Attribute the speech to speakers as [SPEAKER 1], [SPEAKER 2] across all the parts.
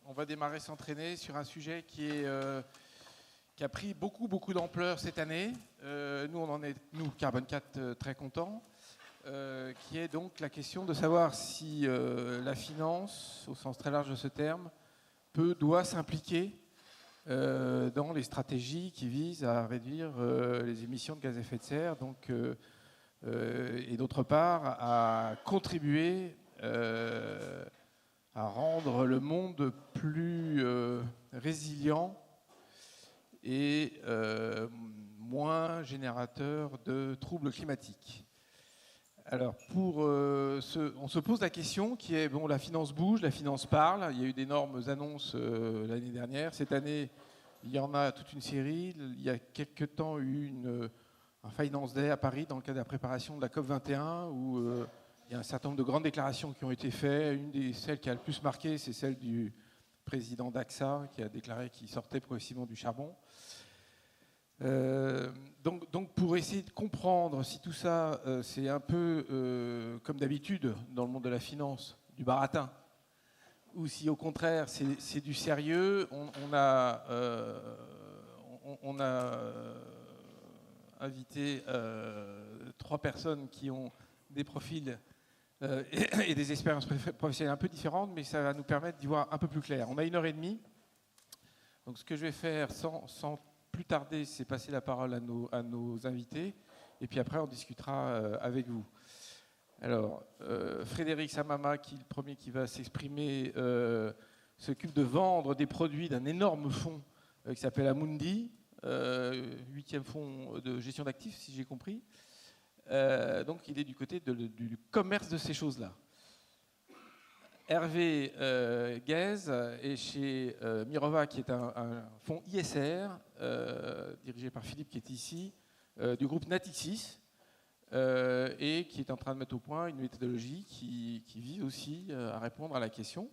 [SPEAKER 1] On va démarrer s'entraîner sur un sujet qui a pris beaucoup d'ampleur cette année. Nous, Carbone 4, très contents. Qui est donc la question de savoir si la finance, au sens très large de ce terme, doit s'impliquer dans les stratégies qui visent à réduire les émissions de gaz à effet de serre, et d'autre part à contribuer à rendre le monde plus résilient et moins générateur de troubles climatiques. Alors, on se pose la question qui est, la finance bouge, la finance parle. Il y a eu d'énormes annonces l'année dernière. Cette année, il y en a toute une série. Il y a quelques temps eu un Finance Day à Paris dans le cadre de la préparation de la COP21 où il y a un certain nombre de grandes déclarations qui ont été faites. Celle qui a le plus marqué, c'est celle du président d'AXA qui a déclaré qu'il sortait progressivement du charbon. Donc pour essayer de comprendre si tout ça c'est un peu comme d'habitude dans le monde de la finance, du baratin, ou si au contraire c'est du sérieux, on a invité 3 personnes qui ont des profils et des expériences professionnelles un peu différentes, mais ça va nous permettre d'y voir un peu plus clair. On a 1h30, donc ce que je vais faire sans plus tarder, c'est passer la parole à nos invités, et puis après on discutera avec vous. Alors, Frédéric Samama, qui est le premier qui va s'exprimer, s'occupe de vendre des produits d'un énorme fonds qui s'appelle Amundi, 8e fonds de gestion d'actifs, si j'ai compris. Donc il est du côté du commerce de ces choses-là. Hervé Guèze est chez Mirova, qui est un fonds ISR, dirigé par Philippe, qui est ici, du groupe Natixis, et qui est en train de mettre au point une méthodologie qui vise aussi à répondre à la question.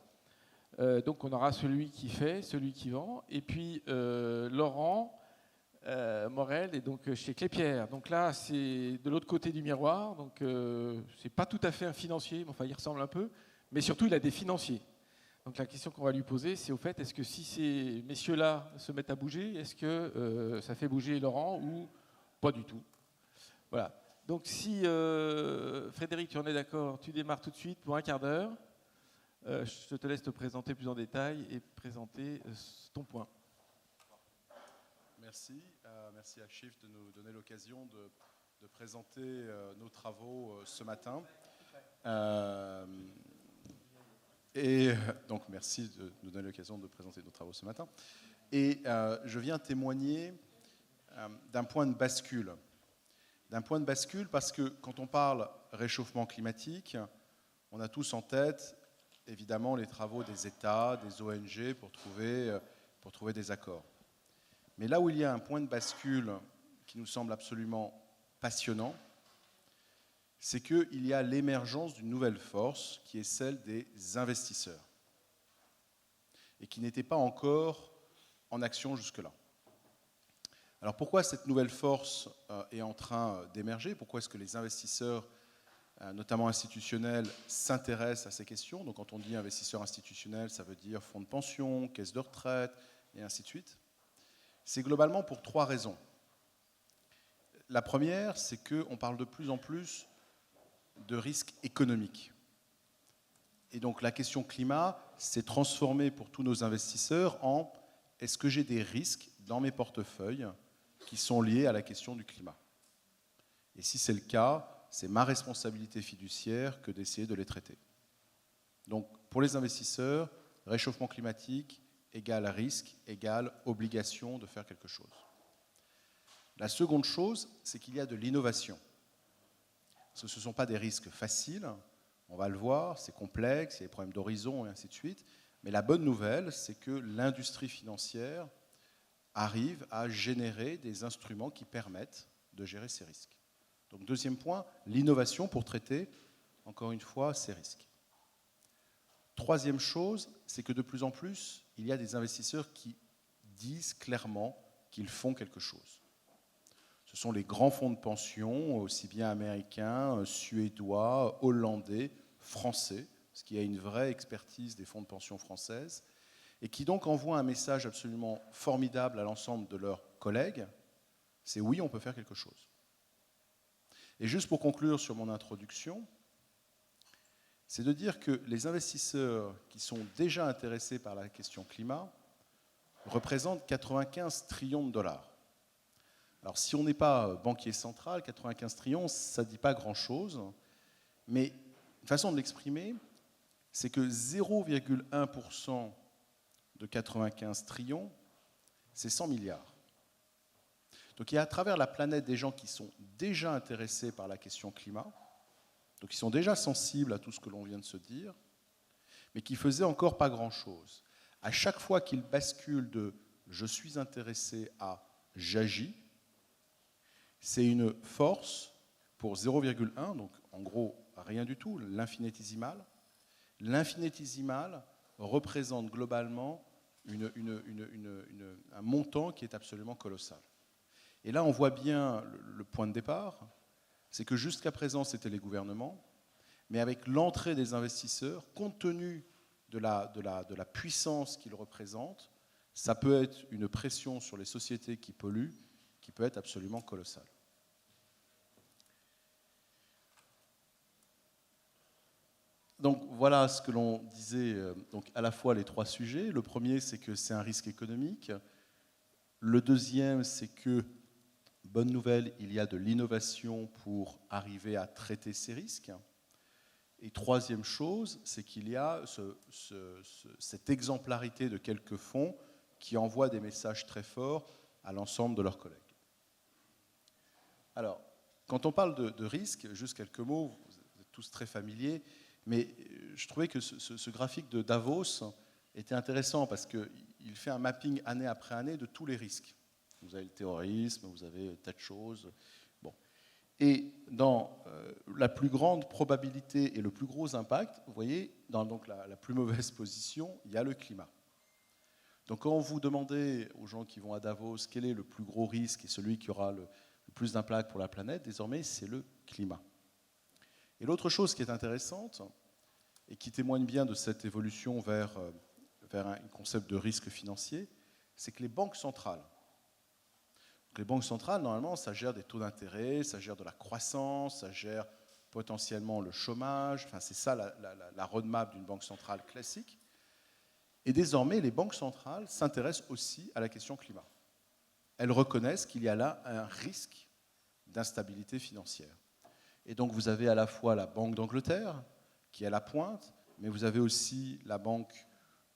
[SPEAKER 1] Donc on aura celui qui fait, celui qui vend, et puis Laurent Morel est donc chez Clépierre. Donc là, c'est de l'autre côté du miroir, donc c'est pas tout à fait un financier, mais enfin il ressemble un peu. Mais surtout, il a des financiers. Donc la question qu'on va lui poser, c'est au fait, est-ce que si ces messieurs-là se mettent à bouger, est-ce que ça fait bouger Laurent ou pas du tout? Voilà. Donc si, Frédéric, tu en es d'accord, tu démarres tout de suite pour un quart d'heure. Je te laisse te présenter plus en détail et présenter ton point.
[SPEAKER 2] Merci. Merci à Shift de nous donner l'occasion de présenter nos travaux ce matin. Et donc, merci de nous donner l'occasion de présenter nos travaux ce matin. Et je viens témoigner d'un point de bascule. D'un point de bascule parce que quand on parle réchauffement climatique, on a tous en tête, évidemment, les travaux des États, des ONG pour trouver des accords. Mais là où il y a un point de bascule qui nous semble absolument passionnant, c'est qu'il y a l'émergence d'une nouvelle force qui est celle des investisseurs et qui n'était pas encore en action jusque-là. Alors pourquoi cette nouvelle force est en train d'émerger? Pourquoi est-ce que les investisseurs, notamment institutionnels, s'intéressent à ces questions? Donc quand on dit investisseurs institutionnels, ça veut dire fonds de pension, caisses de retraite et ainsi de suite. C'est globalement pour 3 raisons. La première, c'est qu'on parle de plus en plus de risques économiques. Et donc la question climat s'est transformée pour tous nos investisseurs en est-ce que j'ai des risques dans mes portefeuilles qui sont liés à la question du climat? Et si c'est le cas, c'est ma responsabilité fiduciaire que d'essayer de les traiter. Donc pour les investisseurs, réchauffement climatique égale risque, égale obligation de faire quelque chose. La seconde chose, c'est qu'il y a de l'innovation. Parce que ce ne sont pas des risques faciles, on va le voir, c'est complexe, il y a des problèmes d'horizon et ainsi de suite. Mais la bonne nouvelle, c'est que l'industrie financière arrive à générer des instruments qui permettent de gérer ces risques. Donc deuxième point, l'innovation pour traiter, encore une fois, ces risques. Troisième chose, c'est que de plus en plus, il y a des investisseurs qui disent clairement qu'ils font quelque chose. Ce sont les grands fonds de pension, aussi bien américains, suédois, hollandais, français, parce qu'il y a une vraie expertise des fonds de pension françaises, et qui donc envoient un message absolument formidable à l'ensemble de leurs collègues, c'est oui, on peut faire quelque chose. Et juste pour conclure sur mon introduction, c'est de dire que les investisseurs qui sont déjà intéressés par la question climat représentent 95 trillions de dollars. Alors si on n'est pas banquier central, 95 trillions, ça ne dit pas grand-chose, mais une façon de l'exprimer, c'est que 0,1% de 95 trillions, c'est 100 milliards. Donc il y a à travers la planète des gens qui sont déjà intéressés par la question climat, donc qui sont déjà sensibles à tout ce que l'on vient de se dire, mais qui faisaient encore pas grand-chose. À chaque fois qu'ils basculent de « je suis intéressé » à « j'agis », c'est une force pour 0,1, donc en gros rien du tout, l'infinitésimal. L'infinitésimal représente globalement un montant qui est absolument colossal. Et là, on voit bien le point de départ, c'est que jusqu'à présent, c'était les gouvernements, mais avec l'entrée des investisseurs, compte tenu de la puissance qu'ils représentent, ça peut être une pression sur les sociétés qui polluent, qui peut être absolument colossale. Donc voilà ce que l'on disait, donc à la fois les trois sujets. Le premier, c'est que c'est un risque économique. Le deuxième, c'est que, bonne nouvelle, il y a de l'innovation pour arriver à traiter ces risques. Et troisième chose, c'est qu'il y a cette exemplarité de quelques fonds qui envoient des messages très forts à l'ensemble de leurs collègues. Alors, quand on parle de risque, juste quelques mots, vous êtes tous très familiers, mais je trouvais que ce graphique de Davos était intéressant parce qu'il fait un mapping année après année de tous les risques. Vous avez le terrorisme, vous avez tas de choses. Bon. Et dans la plus grande probabilité et le plus gros impact, vous voyez, dans donc la plus mauvaise position, il y a le climat. Donc quand vous demandez aux gens qui vont à Davos quel est le plus gros risque et celui qui aura le plus d'impact pour la planète, désormais c'est le climat. Et l'autre chose qui est intéressante, et qui témoigne bien de cette évolution vers un concept de risque financier, c'est que les banques centrales, normalement, ça gère des taux d'intérêt, ça gère de la croissance, ça gère potentiellement le chômage, enfin, c'est ça la roadmap d'une banque centrale classique. Et désormais, les banques centrales s'intéressent aussi à la question climat. Elles reconnaissent qu'il y a là un risque d'instabilité financière. Et donc vous avez à la fois la Banque d'Angleterre, qui est à la pointe, mais vous avez aussi la Banque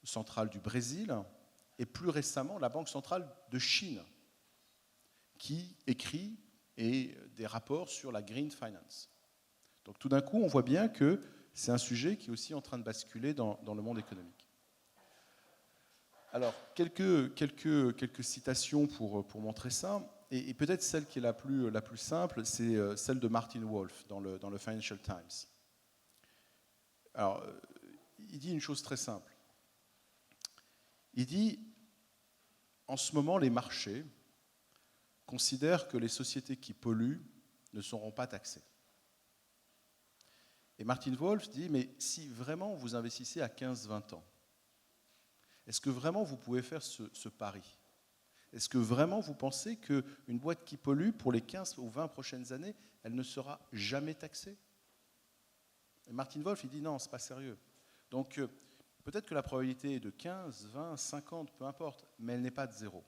[SPEAKER 2] centrale du Brésil, et plus récemment la Banque centrale de Chine, qui écrit des rapports sur la green finance. Donc tout d'un coup, on voit bien que c'est un sujet qui est aussi en train de basculer dans le monde économique. Alors, quelques citations pour montrer ça. Et peut-être celle qui est la plus simple, c'est celle de Martin Wolf dans le Financial Times. Alors, il dit une chose très simple. Il dit, en ce moment, les marchés considèrent que les sociétés qui polluent ne seront pas taxées. Et Martin Wolf dit, mais si vraiment vous investissez à 15-20 ans, est-ce que vraiment vous pouvez faire ce pari ? Est-ce que vraiment vous pensez qu'une boîte qui pollue, pour les 15 ou 20 prochaines années, elle ne sera jamais taxée ? Et Martin Wolf, il dit non, c'est pas sérieux. Donc peut-être que la probabilité est de 15, 20, 50, peu importe, mais elle n'est pas de 0.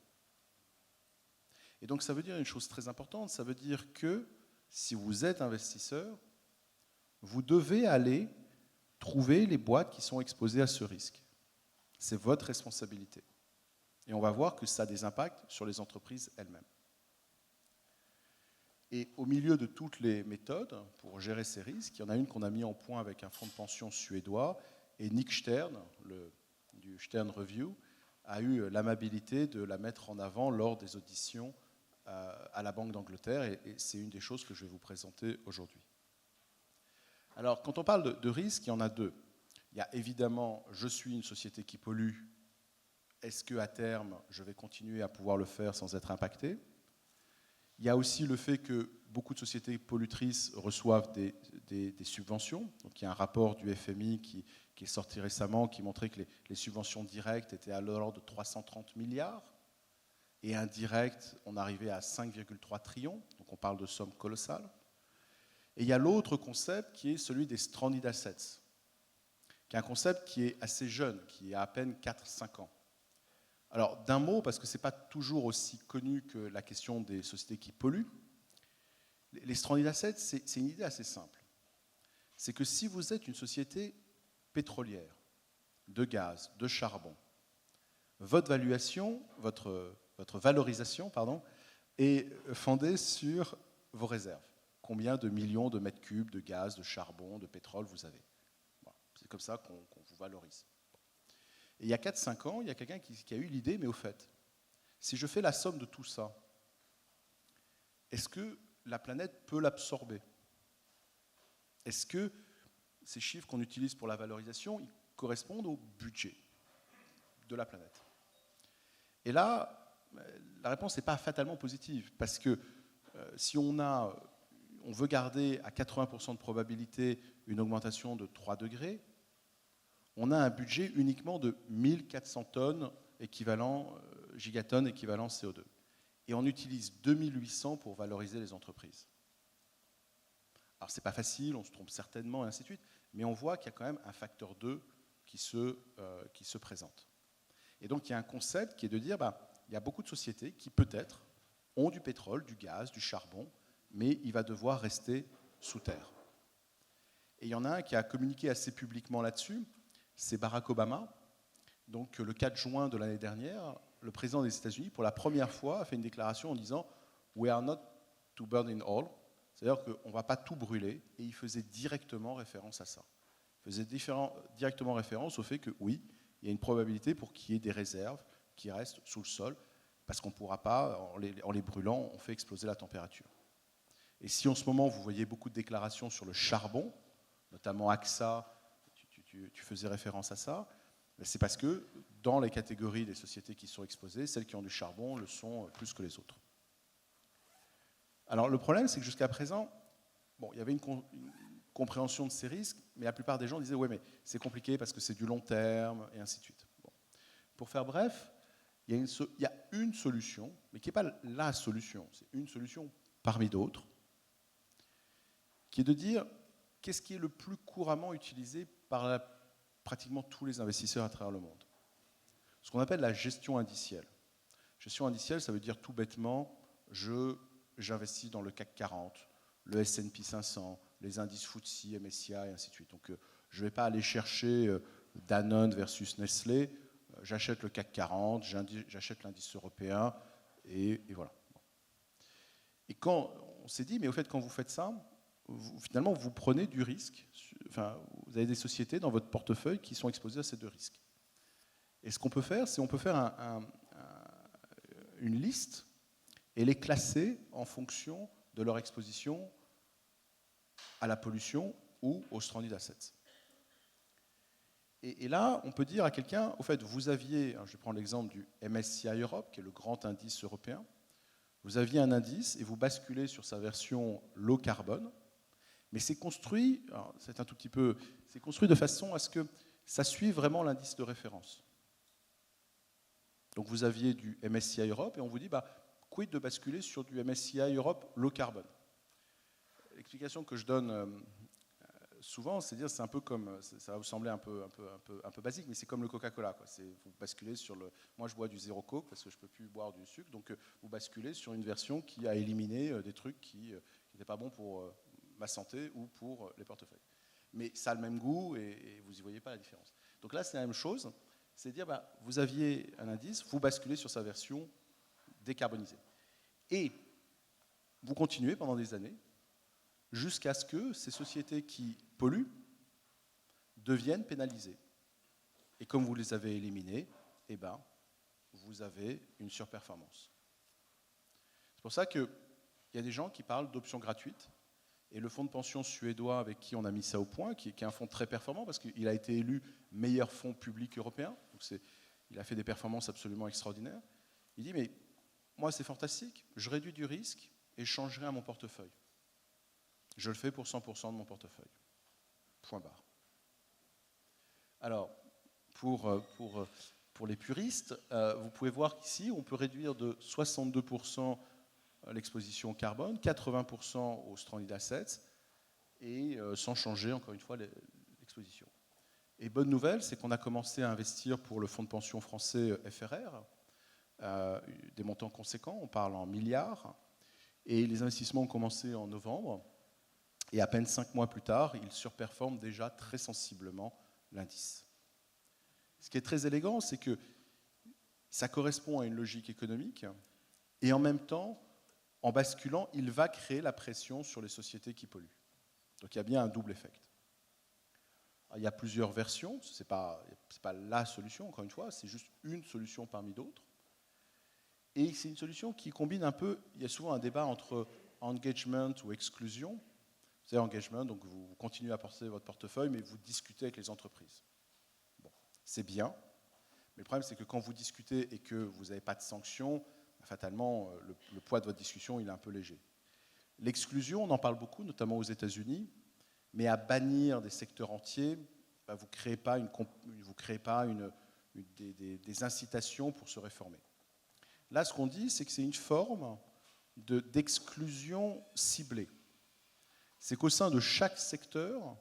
[SPEAKER 2] Et donc ça veut dire une chose très importante, ça veut dire que si vous êtes investisseur, vous devez aller trouver les boîtes qui sont exposées à ce risque. C'est votre responsabilité. Et on va voir que ça a des impacts sur les entreprises elles-mêmes. Et au milieu de toutes les méthodes pour gérer ces risques, il y en a une qu'on a mis en point avec un fonds de pension suédois, et Nick Stern, du Stern Review, a eu l'amabilité de la mettre en avant lors des auditions à la Banque d'Angleterre, et c'est une des choses que je vais vous présenter aujourd'hui. Alors, quand on parle de risques, il y en a deux. Il y a évidemment, je suis une société qui pollue, est-ce qu'à terme, je vais continuer à pouvoir le faire sans être impacté ? Il y a aussi le fait que beaucoup de sociétés pollutrices reçoivent des subventions. Donc il y a un rapport du FMI qui est sorti récemment qui montrait que les subventions directes étaient à l'ordre de 330 milliards et indirectes, on arrivait à 5,3 trillions. Donc on parle de sommes colossales. Et il y a l'autre concept qui est celui des stranded assets, qui est un concept qui est assez jeune, qui a à peine 4-5 ans. Alors d'un mot, parce que ce n'est pas toujours aussi connu que la question des sociétés qui polluent, les stranded assets, c'est une idée assez simple. C'est que si vous êtes une société pétrolière, de gaz, de charbon, votre valorisation est fondée sur vos réserves. Combien de millions de mètres cubes de gaz, de charbon, de pétrole vous avez. Voilà. C'est comme ça qu'on vous valorise. Et il y a 4-5 ans, il y a quelqu'un qui a eu l'idée, mais au fait, si je fais la somme de tout ça, est-ce que la planète peut l'absorber? Est-ce que ces chiffres qu'on utilise pour la valorisation, ils correspondent au budget de la planète? Et là, la réponse n'est pas fatalement positive, parce que si on veut garder à 80% de probabilité une augmentation de 3 degrés, on a un budget uniquement de 1400 tonnes gigatonnes équivalent CO2. Et on utilise 2800 pour valoriser les entreprises. Alors ce n'est pas facile, on se trompe certainement, et ainsi de suite, mais on voit qu'il y a quand même un facteur 2 qui se présente. Et donc il y a un concept qui est de dire, il y a beaucoup de sociétés qui peut-être ont du pétrole, du gaz, du charbon, mais il va devoir rester sous terre. Et il y en a un qui a communiqué assez publiquement là-dessus, c'est Barack Obama. Donc le 4 juin de l'année dernière, le président des États-Unis, pour la première fois, a fait une déclaration en disant « We are not to burn in all », c'est-à-dire qu'on ne va pas tout brûler, et il faisait directement référence à ça. Il faisait directement référence au fait que oui, il y a une probabilité pour qu'il y ait des réserves qui restent sous le sol, parce qu'on ne pourra pas, en les brûlant, on fait exploser la température. Et si en ce moment vous voyez beaucoup de déclarations sur le charbon, notamment AXA, tu faisais référence à ça, c'est parce que dans les catégories des sociétés qui sont exposées, celles qui ont du charbon le sont plus que les autres. Alors le problème, c'est que jusqu'à présent, il y avait une compréhension de ces risques, mais la plupart des gens disaient « ouais, mais c'est compliqué parce que c'est du long terme » et ainsi de suite. Bon. Pour faire bref, il y a une solution, mais qui n'est pas la solution, c'est une solution parmi d'autres, qui est de dire qu'est-ce qui est le plus couramment utilisé par pratiquement tous les investisseurs à travers le monde. Ce qu'on appelle la gestion indicielle. Gestion indicielle, ça veut dire tout bêtement, j'investis dans le CAC 40, le S&P 500, les indices FTSE, MSCI, et ainsi de suite. Donc je ne vais pas aller chercher Danone versus Nestlé, j'achète le CAC 40, j'achète l'indice européen, et voilà. Et quand on s'est dit, mais au fait, quand vous faites ça, finalement, vous prenez du risque. Enfin, vous avez des sociétés dans votre portefeuille qui sont exposées à ces deux risques. Et ce qu'on peut faire, c'est on peut faire une liste et les classer en fonction de leur exposition à la pollution ou aux stranded assets. Et là, on peut dire à quelqu'un, au fait, vous aviez, je prends l'exemple du MSCI Europe, qui est le grand indice européen, vous aviez un indice et vous basculez sur sa version low carbone, mais c'est construit, c'est construit de façon à ce que ça suive vraiment l'indice de référence. Donc vous aviez du MSCI Europe et on vous dit, quid de basculer sur du MSCI Europe low carbone? L'explication que je donne souvent, c'est dire, c'est un peu comme, ça va vous sembler un peu basique, mais c'est comme le Coca-Cola, quoi. Vous basculez sur moi je bois du zéro Coke parce que je ne peux plus boire du sucre, donc vous basculez sur une version qui a éliminé des trucs qui n'étaient pas bons pour ma santé ou pour les portefeuilles. Mais ça a le même goût et vous n'y voyez pas la différence. Donc là, c'est la même chose, c'est dire, vous aviez un indice, vous basculez sur sa version décarbonisée. Et vous continuez pendant des années, jusqu'à ce que ces sociétés qui polluent deviennent pénalisées. Et comme vous les avez éliminées, vous avez une surperformance. C'est pour ça qu'il y a des gens qui parlent d'options gratuites. Et le fonds de pension suédois avec qui on a mis ça au point, qui est un fonds très performant, parce qu'il a été élu meilleur fonds public européen, donc il a fait des performances absolument extraordinaires, il dit, mais moi c'est fantastique, je réduis du risque, et je change rien à mon portefeuille. Je le fais pour 100% de mon portefeuille. Point barre. Alors, pour les puristes, vous pouvez voir qu'ici, on peut réduire de 62% l'exposition au carbone, 80% aux stranded assets, et sans changer, encore une fois, l'exposition. Et bonne nouvelle, c'est qu'on a commencé à investir pour le fonds de pension français FRR, des montants conséquents, on parle en milliards, et les investissements ont commencé en novembre, et à peine 5 mois plus tard, ils surperforment déjà très sensiblement l'indice. Ce qui est très élégant, c'est que ça correspond à une logique économique, et en même temps, en basculant, il va créer la pression sur les sociétés qui polluent. Donc il y a bien un double effet. Il y a plusieurs versions, ce n'est pas la solution, encore une fois, c'est juste une solution parmi d'autres. Et c'est une solution qui combine un peu, il y a souvent un débat entre engagement ou exclusion. Vous savez, engagement, donc vous continuez à porter votre portefeuille, mais vous discutez avec les entreprises. Bon, c'est bien, mais le problème c'est que quand vous discutez et que vous n'avez pas de sanctions, fatalement, le poids de votre discussion il est un peu léger. L'exclusion, on en parle beaucoup, notamment aux États-Unis, mais à bannir des secteurs entiers, vous ne créez pas, des incitations pour se réformer. Là, ce qu'on dit, c'est que c'est une forme d'exclusion ciblée. C'est qu'au sein de chaque secteur,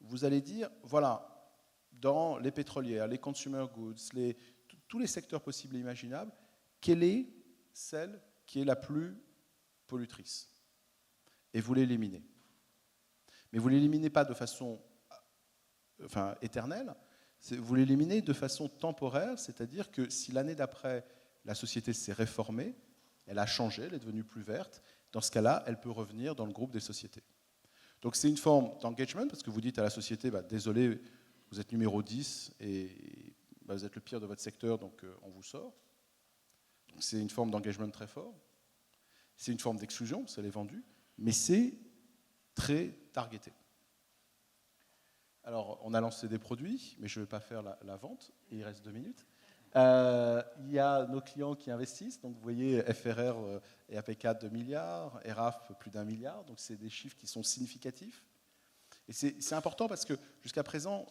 [SPEAKER 2] vous allez dire, voilà, dans les pétrolières, les consumer goods, tous les secteurs possibles et imaginables, quelle est celle qui est la plus pollutrice? Et vous l'éliminez. Mais vous ne l'éliminez pas de façon éternelle, vous l'éliminez de façon temporaire, c'est-à-dire que si l'année d'après, la société s'est réformée, elle a changé, elle est devenue plus verte, dans ce cas-là, elle peut revenir dans le groupe des sociétés. Donc c'est une forme d'engagement, parce que vous dites à la société, désolé, vous êtes numéro 10 et vous êtes le pire de votre secteur, donc on vous sort. Donc c'est une forme d'engagement très fort. C'est une forme d'exclusion, ça l'est vendu, mais c'est très targeté. Alors, on a lancé des produits, mais je ne vais pas faire la vente, et il reste 2 minutes. Il y a nos clients qui investissent, donc vous voyez FRR et AP4 2 milliards, ERAF plus d'1 milliard, donc c'est des chiffres qui sont significatifs. Et c'est important parce que jusqu'à présent,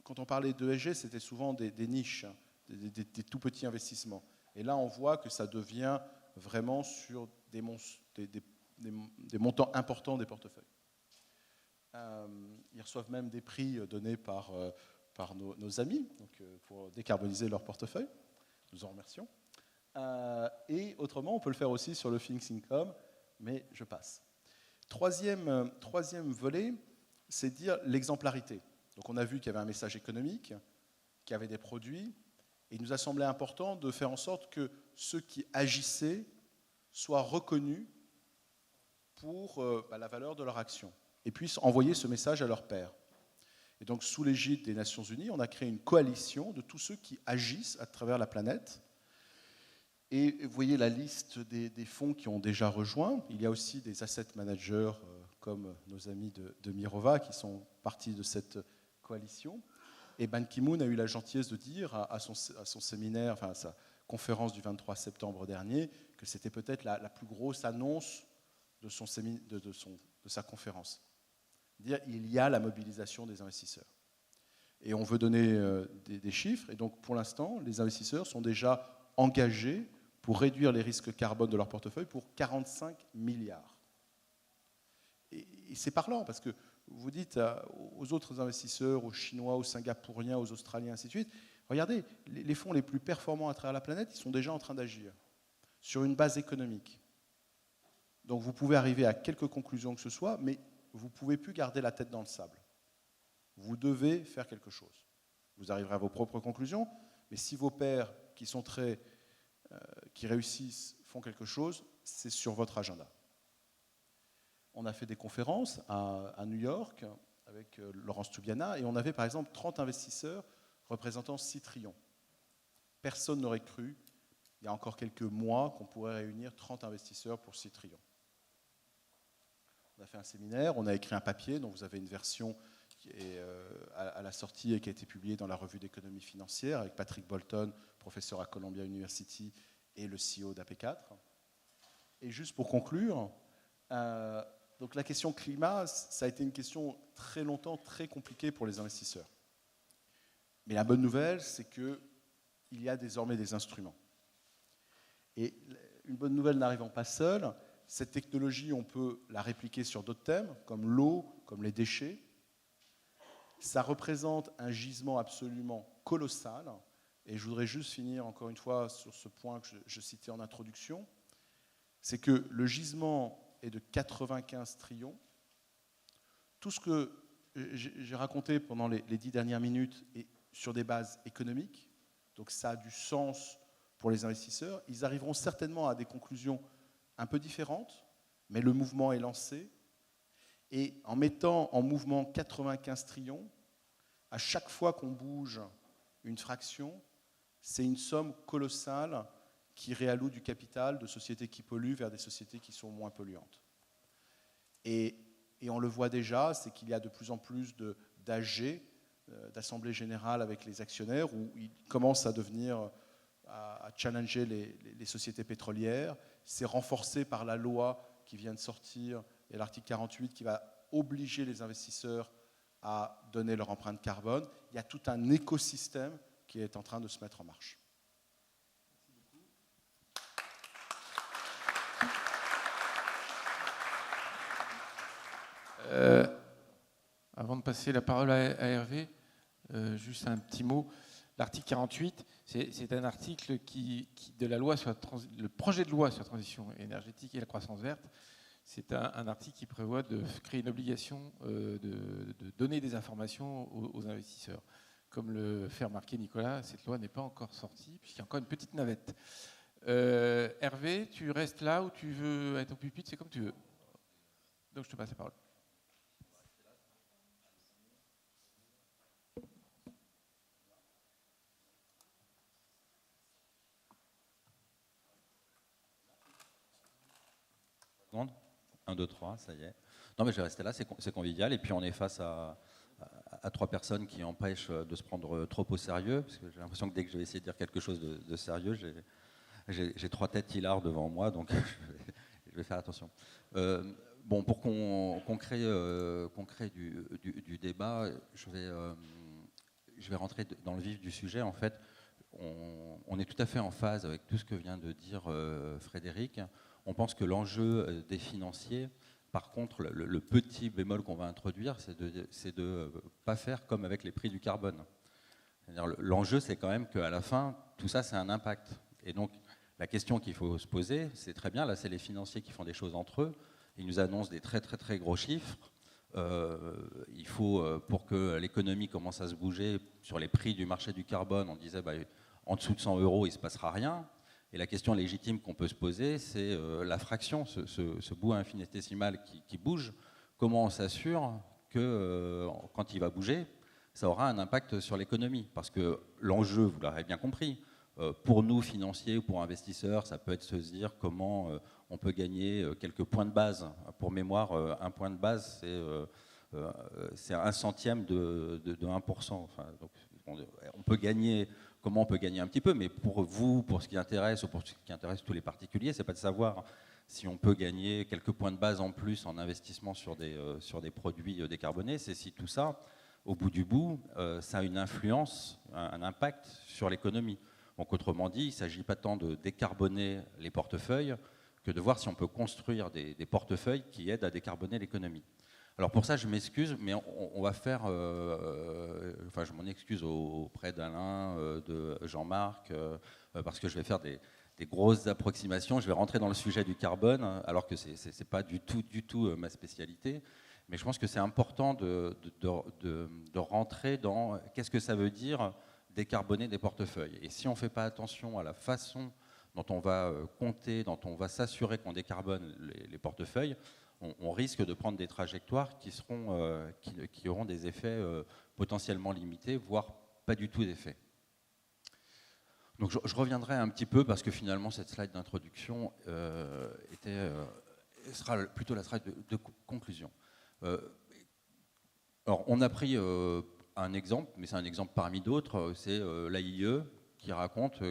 [SPEAKER 2] quand on parlait d'ESG, c'était souvent des niches, des tout petits investissements. Et là, on voit que ça devient vraiment sur des montants importants des portefeuilles. Ils reçoivent même des prix donnés par nos amis donc, pour décarboniser leur portefeuille. Nous en remercions. Et autrement, on peut le faire aussi sur le fixed income, mais je passe. Troisième volet, c'est dire l'exemplarité. Donc on a vu qu'il y avait un message économique, qu'il y avait des produits, et il nous a semblé important de faire en sorte que ceux qui agissaient soient reconnus pour la valeur de leur action et puissent envoyer ce message à leurs pairs. Et donc, sous l'égide des Nations Unies, on a créé une coalition de tous ceux qui agissent à travers la planète. Et vous voyez la liste des fonds qui ont déjà rejoint. Il y a aussi des asset managers comme nos amis de Mirova qui sont partis de cette coalition. Et Ban Ki-moon a eu la gentillesse de dire à son séminaire, enfin à sa conférence du 23 septembre dernier, que c'était peut-être la plus grosse annonce de sa conférence. Dire il y a la mobilisation des investisseurs. Et on veut donner des chiffres. Et donc pour l'instant, les investisseurs sont déjà engagés pour réduire les risques carbone de leur portefeuille pour 45 milliards. Et c'est parlant parce que vous dites aux autres investisseurs, aux Chinois, aux Singapouriens, aux Australiens, ainsi de suite, regardez, les fonds les plus performants à travers la planète, ils sont déjà en train d'agir sur une base économique. Donc vous pouvez arriver à quelque conclusion que ce soit, mais vous ne pouvez plus garder la tête dans le sable. Vous devez faire quelque chose. Vous arriverez à vos propres conclusions, mais si vos pairs qui réussissent font quelque chose, c'est sur votre agenda. On a fait des conférences à New York avec Laurence Toubiana et on avait par exemple 30 investisseurs représentant 6 trillions. Personne n'aurait cru, il y a encore quelques mois, qu'on pourrait réunir 30 investisseurs pour 6 trillions. On a fait un séminaire, on a écrit un papier dont vous avez une version qui est à la sortie et qui a été publiée dans la revue d'économie financière avec Patrick Bolton, professeur à Columbia University et le CEO d'AP4. et juste pour conclure, donc la question climat, ça a été une question très longtemps très compliquée pour les investisseurs. Mais la bonne nouvelle, c'est qu'il y a désormais des instruments. Et une bonne nouvelle n'arrivant pas seule, cette technologie, on peut la répliquer sur d'autres thèmes, comme l'eau, comme les déchets. Ça représente un gisement absolument colossal. Et je voudrais juste finir encore une fois sur ce point que je citais en introduction. C'est que le gisement est de 95 trillions. Tout ce que j'ai raconté pendant les 10 dernières minutes est sur des bases économiques. Donc ça a du sens pour les investisseurs. Ils arriveront certainement à des conclusions un peu différentes, mais le mouvement est lancé. Et en mettant en mouvement 95 trillions, à chaque fois qu'on bouge une fraction, c'est une somme colossale qui réalloue du capital de sociétés qui polluent vers des sociétés qui sont moins polluantes. Et on le voit déjà, c'est qu'il y a de plus en plus d'AG, d'assemblée générale avec les actionnaires, où ils commencent à devenir, à challenger les sociétés pétrolières. C'est renforcé par la loi qui vient de sortir, et l'article 48 qui va obliger les investisseurs à donner leur empreinte carbone. Il y a tout un écosystème qui est en train de se mettre en marche.
[SPEAKER 1] Avant de passer la parole à Hervé, juste un petit mot. L'article 48, c'est un article de la loi sur le projet de loi sur la transition énergétique et la croissance verte. C'est un article qui prévoit de créer une obligation de donner des informations aux investisseurs. Comme le fait remarquer Nicolas, cette loi n'est pas encore sortie, puisqu'il y a encore une petite navette. Hervé, tu restes là ou tu veux être au pupitre, c'est comme tu veux. Donc je te passe la parole.
[SPEAKER 3] Secondes. 1, 2, 3, ça y est. Non, mais je vais rester là, c'est convivial. Et puis on est face à 3 personnes qui empêchent de se prendre trop au sérieux, parce que j'ai l'impression que dès que je vais essayer de dire quelque chose de sérieux, j'ai 3 têtes hilares devant moi, donc je vais faire attention. Bon, pour qu'on crée du débat, je vais rentrer dans le vif du sujet. En fait, on est tout à fait en phase avec tout ce que vient de dire Frédéric. On pense que l'enjeu des financiers, par contre, le petit bémol qu'on va introduire, c'est de ne pas faire comme avec les prix du carbone. C'est-à-dire, l'enjeu, c'est quand même qu'à la fin, tout ça, c'est un impact. Et donc, la question qu'il faut se poser, c'est très bien, là, c'est les financiers qui font des choses entre eux. Ils nous annoncent des très, très, très gros chiffres. Il faut, pour que l'économie commence à se bouger sur les prix du marché du carbone, on disait, en dessous de 100 €, il ne se passera rien. Et la question légitime qu'on peut se poser, c'est la fraction, ce bout infinitésimal qui bouge. Comment on s'assure que quand il va bouger, ça aura un impact sur l'économie? Parce que l'enjeu, vous l'aurez bien compris, pour nous, financiers ou pour investisseurs, ça peut être se dire comment on peut gagner quelques points de base. Pour mémoire, un point de base, c'est 1 centième de 1%. Enfin, donc, on peut gagner. Comment on peut gagner un petit peu, mais pour vous, pour ce qui intéresse, ou pour ce qui intéresse tous les particuliers, c'est pas de savoir si on peut gagner quelques points de base en plus en investissement sur des produits décarbonés, c'est si tout ça, au bout du bout, ça a une influence, un impact sur l'économie. Donc autrement dit, il ne s'agit pas tant de décarboner les portefeuilles que de voir si on peut construire des portefeuilles qui aident à décarboner l'économie. Alors pour ça, je m'excuse, mais on va faire... enfin, je m'en excuse auprès d'Alain, de Jean-Marc, parce que je vais faire des grosses approximations. Je vais rentrer dans le sujet du carbone, alors que ce n'est pas du tout ma spécialité. Mais je pense que c'est important de rentrer dans qu'est-ce que ça veut dire décarboner des portefeuilles. Et si on ne fait pas attention à la façon dont on va compter, dont on va s'assurer qu'on décarbone les portefeuilles, on risque de prendre des trajectoires qui auront des effets potentiellement limités, voire pas du tout d'effet. Donc je reviendrai un petit peu, parce que finalement cette slide d'introduction sera plutôt la slide de conclusion. Alors on a pris un exemple, mais c'est un exemple parmi d'autres, c'est l'AIE qui raconte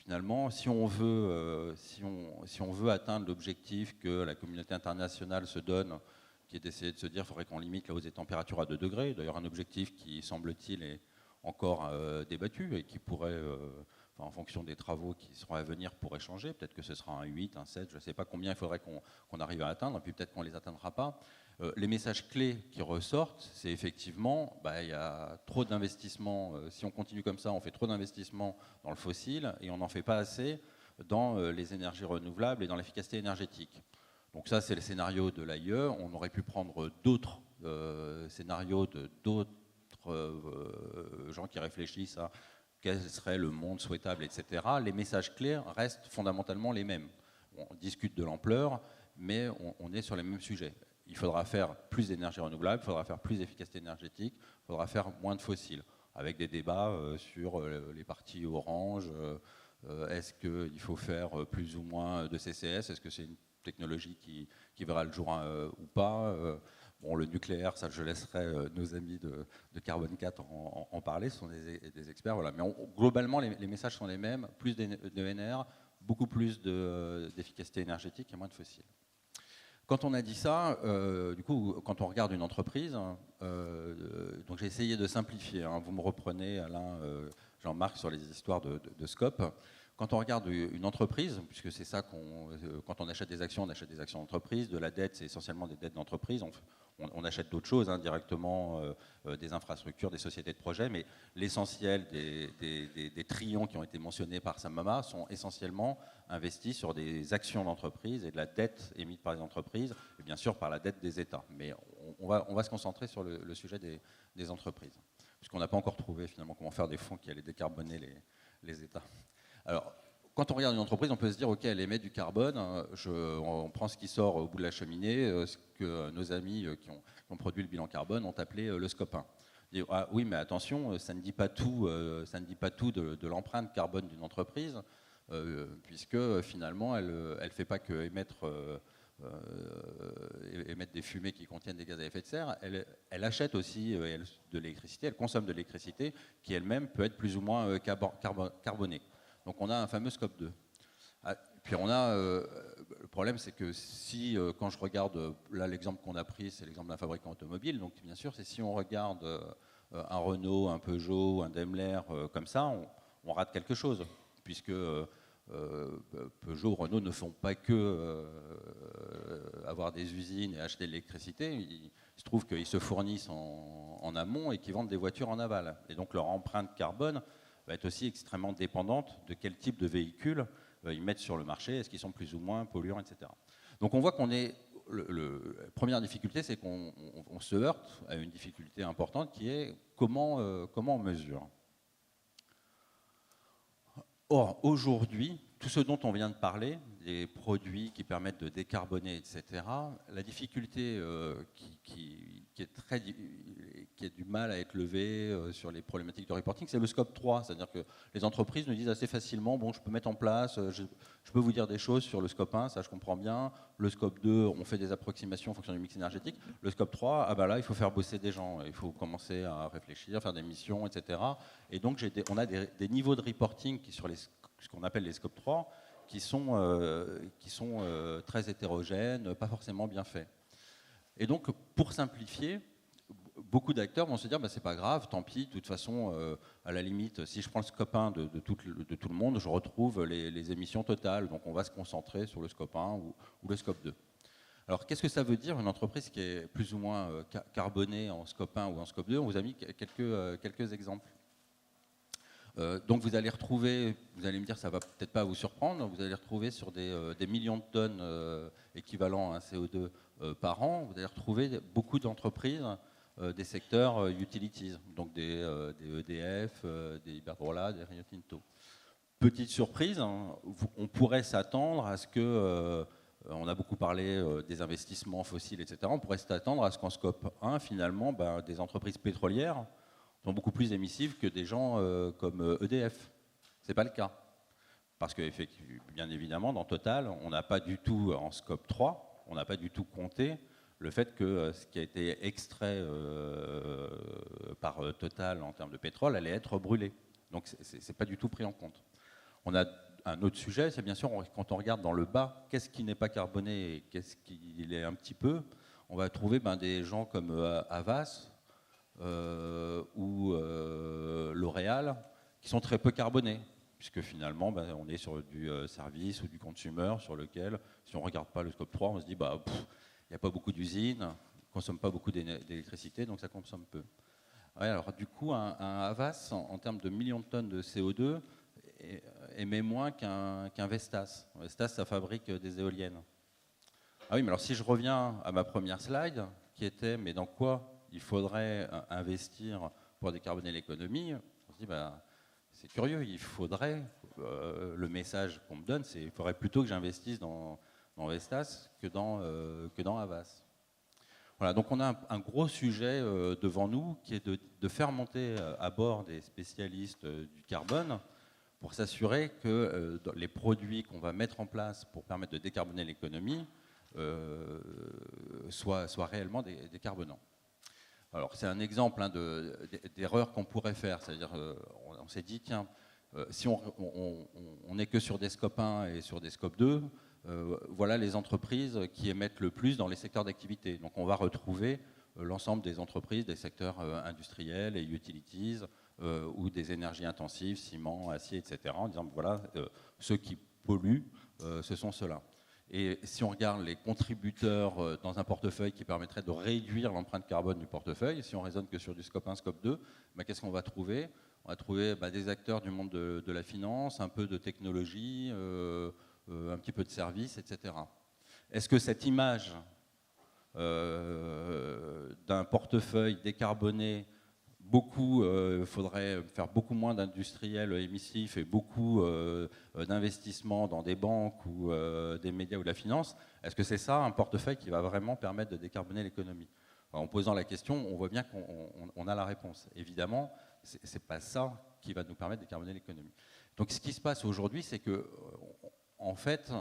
[SPEAKER 3] finalement, si on veut atteindre l'objectif que la communauté internationale se donne, qui est d'essayer de se dire qu'il faudrait qu'on limite la hausse des températures à 2 degrés, d'ailleurs un objectif qui, semble-t-il, est encore débattu et qui pourrait, en fonction des travaux qui seront à venir, pourrait changer. Peut-être que ce sera un 8, un 7, je ne sais pas combien il faudrait qu'on arrive à atteindre, et puis peut-être qu'on ne les atteindra pas. Les messages clés qui ressortent, c'est effectivement, il y a trop d'investissements. Si on continue comme ça, on fait trop d'investissements dans le fossile et on n'en fait pas assez dans les énergies renouvelables et dans l'efficacité énergétique. Donc ça, c'est le scénario de l'AIE. On aurait pu prendre d'autres scénarios d'autres gens qui réfléchissent à quel serait le monde souhaitable, etc. Les messages clés restent fondamentalement les mêmes. On discute de l'ampleur, mais on est sur les mêmes sujets. Il faudra faire plus d'énergie renouvelable, il faudra faire plus d'efficacité énergétique, il faudra faire moins de fossiles, avec des débats sur les parties orange. Est-ce qu'il faut faire plus ou moins de CCS? Est-ce que c'est une technologie qui verra le jour ou pas? Bon, le nucléaire, ça je laisserai nos amis de Carbone 4 en parler, ce sont des experts. Voilà. Mais globalement, les messages sont les mêmes, plus d'ENR, beaucoup plus d'efficacité énergétique et moins de fossiles. Quand on a dit ça, du coup, quand on regarde une entreprise, donc j'ai essayé de simplifier, hein, vous me reprenez, Alain, Jean-Marc, sur les histoires de scope. Quand on regarde une entreprise, puisque c'est ça quand on achète des actions d'entreprise, de la dette, c'est essentiellement des dettes d'entreprise. On achète d'autres choses, hein, directement, des infrastructures, des sociétés de projet, mais l'essentiel des trillions qui ont été mentionnés par Samama sont essentiellement investis sur des actions d'entreprise et de la dette émise par les entreprises, et bien sûr par la dette des États. Mais on va se concentrer sur le sujet des entreprises, puisqu'on n'a pas encore trouvé finalement comment faire des fonds qui allaient décarboner les États. Alors, quand on regarde une entreprise, on peut se dire, OK, elle émet du carbone, on prend ce qui sort au bout de la cheminée, ce que nos amis qui ont produit le bilan carbone ont appelé le scope 1. Ah, oui, mais attention, ça ne dit pas tout, de l'empreinte carbone d'une entreprise, puisque finalement, elle ne fait pas que émettre des fumées qui contiennent des gaz à effet de serre, elle achète aussi de l'électricité, elle consomme de l'électricité qui elle-même peut être plus ou moins carbonée. Donc on a un fameux scope 2. Puis on a, le problème c'est que si, quand je regarde, là l'exemple qu'on a pris c'est l'exemple d'un fabricant automobile, donc bien sûr c'est si on regarde un Renault, un Peugeot, un Daimler comme ça, on rate quelque chose, puisque Peugeot, Renault ne font pas que avoir des usines et acheter de l'électricité, il se trouve qu'ils se fournissent en amont et qu'ils vendent des voitures en aval. Et donc leur empreinte carbone va être aussi extrêmement dépendante de quel type de véhicules ils mettent sur le marché, est-ce qu'ils sont plus ou moins polluants, etc. Donc on voit qu'on est... La première difficulté, c'est qu'on se heurte à une difficulté importante qui est comment on mesure. Or, aujourd'hui, tout ce dont on vient de parler, les produits qui permettent de décarboner, etc., la difficulté qui a du mal à être levée sur les problématiques de reporting, c'est le scope 3. C'est-à-dire que les entreprises nous disent assez facilement, bon, je peux mettre en place, je peux vous dire des choses sur le scope 1, ça je comprends bien. Le scope 2, on fait des approximations en fonction du mix énergétique. Le scope 3, là, il faut faire bosser des gens, il faut commencer à réfléchir, faire des missions, etc. Et donc, on a des niveaux de reporting qui, sur ce qu'on appelle les scopes 3, qui sont très hétérogènes, pas forcément bien faits. Et donc, pour simplifier, beaucoup d'acteurs vont se dire, c'est pas grave, tant pis, de toute façon, à la limite, si je prends le scope 1 de tout le monde, je retrouve les émissions totales, donc on va se concentrer sur le scope 1 ou le scope 2. Alors, qu'est-ce que ça veut dire, une entreprise qui est plus ou moins carbonée en scope 1 ou en scope 2? On vous a mis quelques exemples. Donc vous allez retrouver, vous allez me dire ça va peut-être pas vous surprendre, vous allez retrouver sur des millions de tonnes équivalent à un CO2 par an, vous allez retrouver beaucoup d'entreprises des secteurs utilities, donc des EDF, des Iberdrola, des Rio Tinto. Petite surprise, hein, on pourrait s'attendre à ce que, on a beaucoup parlé des investissements fossiles, etc., on pourrait s'attendre à ce qu'en scope 1, finalement, des entreprises pétrolières sont beaucoup plus émissives que des gens comme EDF. Ce n'est pas le cas. Parce que, bien évidemment, dans Total, on n'a pas du tout, en scope 3, on n'a pas du tout compté le fait que ce qui a été extrait par Total en termes de pétrole allait être brûlé. Donc, ce n'est pas du tout pris en compte. On a un autre sujet, c'est bien sûr quand on regarde dans le bas, qu'est-ce qui n'est pas carboné et qu'est-ce qui l'est un petit peu, on va trouver des gens comme Havas ou L'Oréal qui sont très peu carbonés, puisque finalement on est sur du service ou du consumer sur lequel, si on ne regarde pas le scope 3, on se dit il n'y a pas beaucoup d'usines, on ne consomme pas beaucoup d'électricité, donc ça consomme peu. Ouais, alors du coup, un Havas, en termes de millions de tonnes de CO2, émet moins qu'un Vestas. Vestas, ça fabrique des éoliennes. Ah oui, mais alors si je reviens à ma première slide, qui était, mais dans quoi il faudrait investir pour décarboner l'économie, on se dit, c'est curieux, il faudrait, le message qu'on me donne, c'est qu'il faudrait plutôt que j'investisse dans Vestas que dans Havas. Voilà, donc on a un gros sujet devant nous qui est de faire monter à bord des spécialistes du carbone pour s'assurer que les produits qu'on va mettre en place pour permettre de décarboner l'économie soient réellement décarbonants. Alors c'est un exemple d'erreur qu'on pourrait faire, c'est-à-dire on s'est dit tiens, si on n'est que sur des scopes 1 et sur des scopes 2, voilà les entreprises qui émettent le plus dans les secteurs d'activité. Donc on va retrouver l'ensemble des entreprises des secteurs industriels et utilities ou des énergies intensives, ciment, acier, etc. En disant voilà, ceux qui polluent, ce sont ceux-là. Et si on regarde les contributeurs dans un portefeuille qui permettrait de réduire l'empreinte carbone du portefeuille, si on raisonne que sur du scope 1, scope 2, qu'est-ce qu'on va trouver? On va trouver des acteurs du monde de la finance, un peu de technologie, un petit peu de services, etc. Est-ce que cette image d'un portefeuille décarboné, il faudrait faire beaucoup moins d'industriels émissifs et beaucoup d'investissements dans des banques ou des médias ou de la finance, est-ce que c'est ça un portefeuille qui va vraiment permettre de décarboner l'économie? En posant la question, on voit bien qu'on a la réponse. Évidemment, ce n'est pas ça qui va nous permettre de décarboner l'économie. Donc ce qui se passe aujourd'hui, c'est que en fait,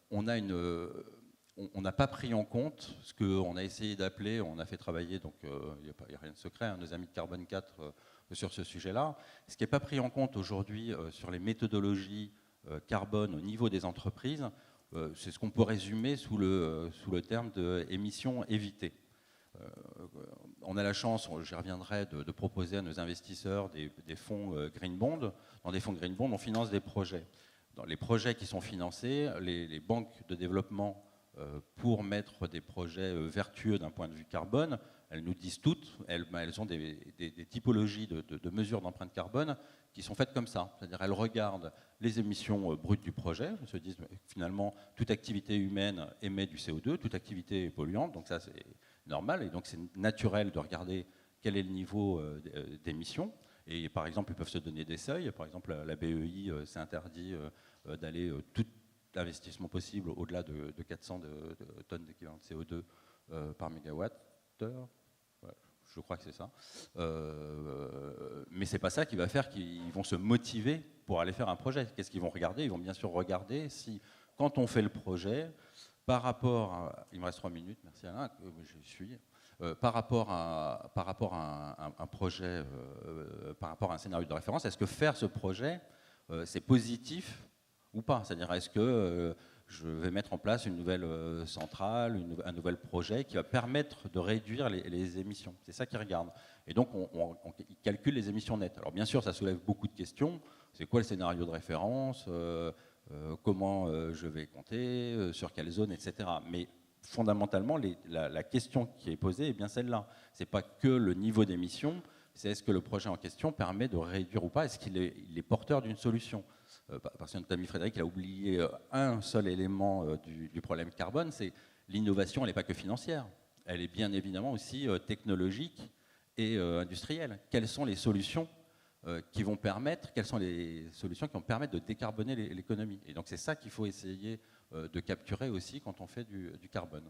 [SPEAKER 3] on n'a pas pris en compte ce qu'on a essayé d'appeler, on a fait travailler, donc il n'y a rien de secret, nos amis de Carbone 4 sur ce sujet-là. Ce qui n'est pas pris en compte aujourd'hui sur les méthodologies carbone au niveau des entreprises, c'est ce qu'on peut résumer sous le terme d'émissions évitées. On a la chance, j'y reviendrai, de proposer à nos investisseurs des fonds Green Bond. Dans des fonds Green Bond, on finance des projets. Dans les projets qui sont financés, les banques de développement pour mettre des projets vertueux d'un point de vue carbone, elles nous disent toutes, elles ont des typologies de mesures d'empreinte carbone qui sont faites comme ça. C'est-à-dire elles regardent les émissions brutes du projet, elles se disent finalement toute activité humaine émet du CO2, toute activité est polluante, donc ça c'est normal, et donc c'est naturel de regarder quel est le niveau d'émissions. Et par exemple, ils peuvent se donner des seuils. Par exemple, la BEI s'est interdit d'aller tout investissement possible au-delà de 400 tonnes d'équivalent de CO2 par mégawattheure. Ouais, je crois que c'est ça. Mais ce n'est pas ça qui va faire qu'ils vont se motiver pour aller faire un projet. Qu'est-ce qu'ils vont regarder? Ils vont bien sûr regarder si, quand on fait le projet, par rapport à... Il me reste 3 minutes, merci Alain, je suis... par rapport à un projet, par rapport à un scénario de référence, est-ce que faire ce projet, c'est positif ou pas? C'est-à-dire, est-ce que je vais mettre en place une nouvelle centrale, un nouvel projet qui va permettre de réduire les émissions? C'est ça qu'ils regardent. Et donc, ils calculent les émissions nettes. Alors, bien sûr, ça soulève beaucoup de questions. C'est quoi le scénario de référence? Comment je vais compter? Sur quelle zone, etc. Mais fondamentalement, la question qui est posée est bien celle-là. Ce n'est pas que le niveau d'émission, c'est est-ce que le projet en question permet de réduire ou pas? Est-ce qu'il est porteur d'une solution? Parce que notre ami Frédéric a oublié un seul élément du problème carbone, c'est l'innovation, elle n'est pas que financière. Elle est bien évidemment aussi technologique et industrielle. Quelles sont les solutions qui vont permettre de décarboner l'économie? Et donc c'est ça qu'il faut essayer de capturer aussi quand on fait du carbone.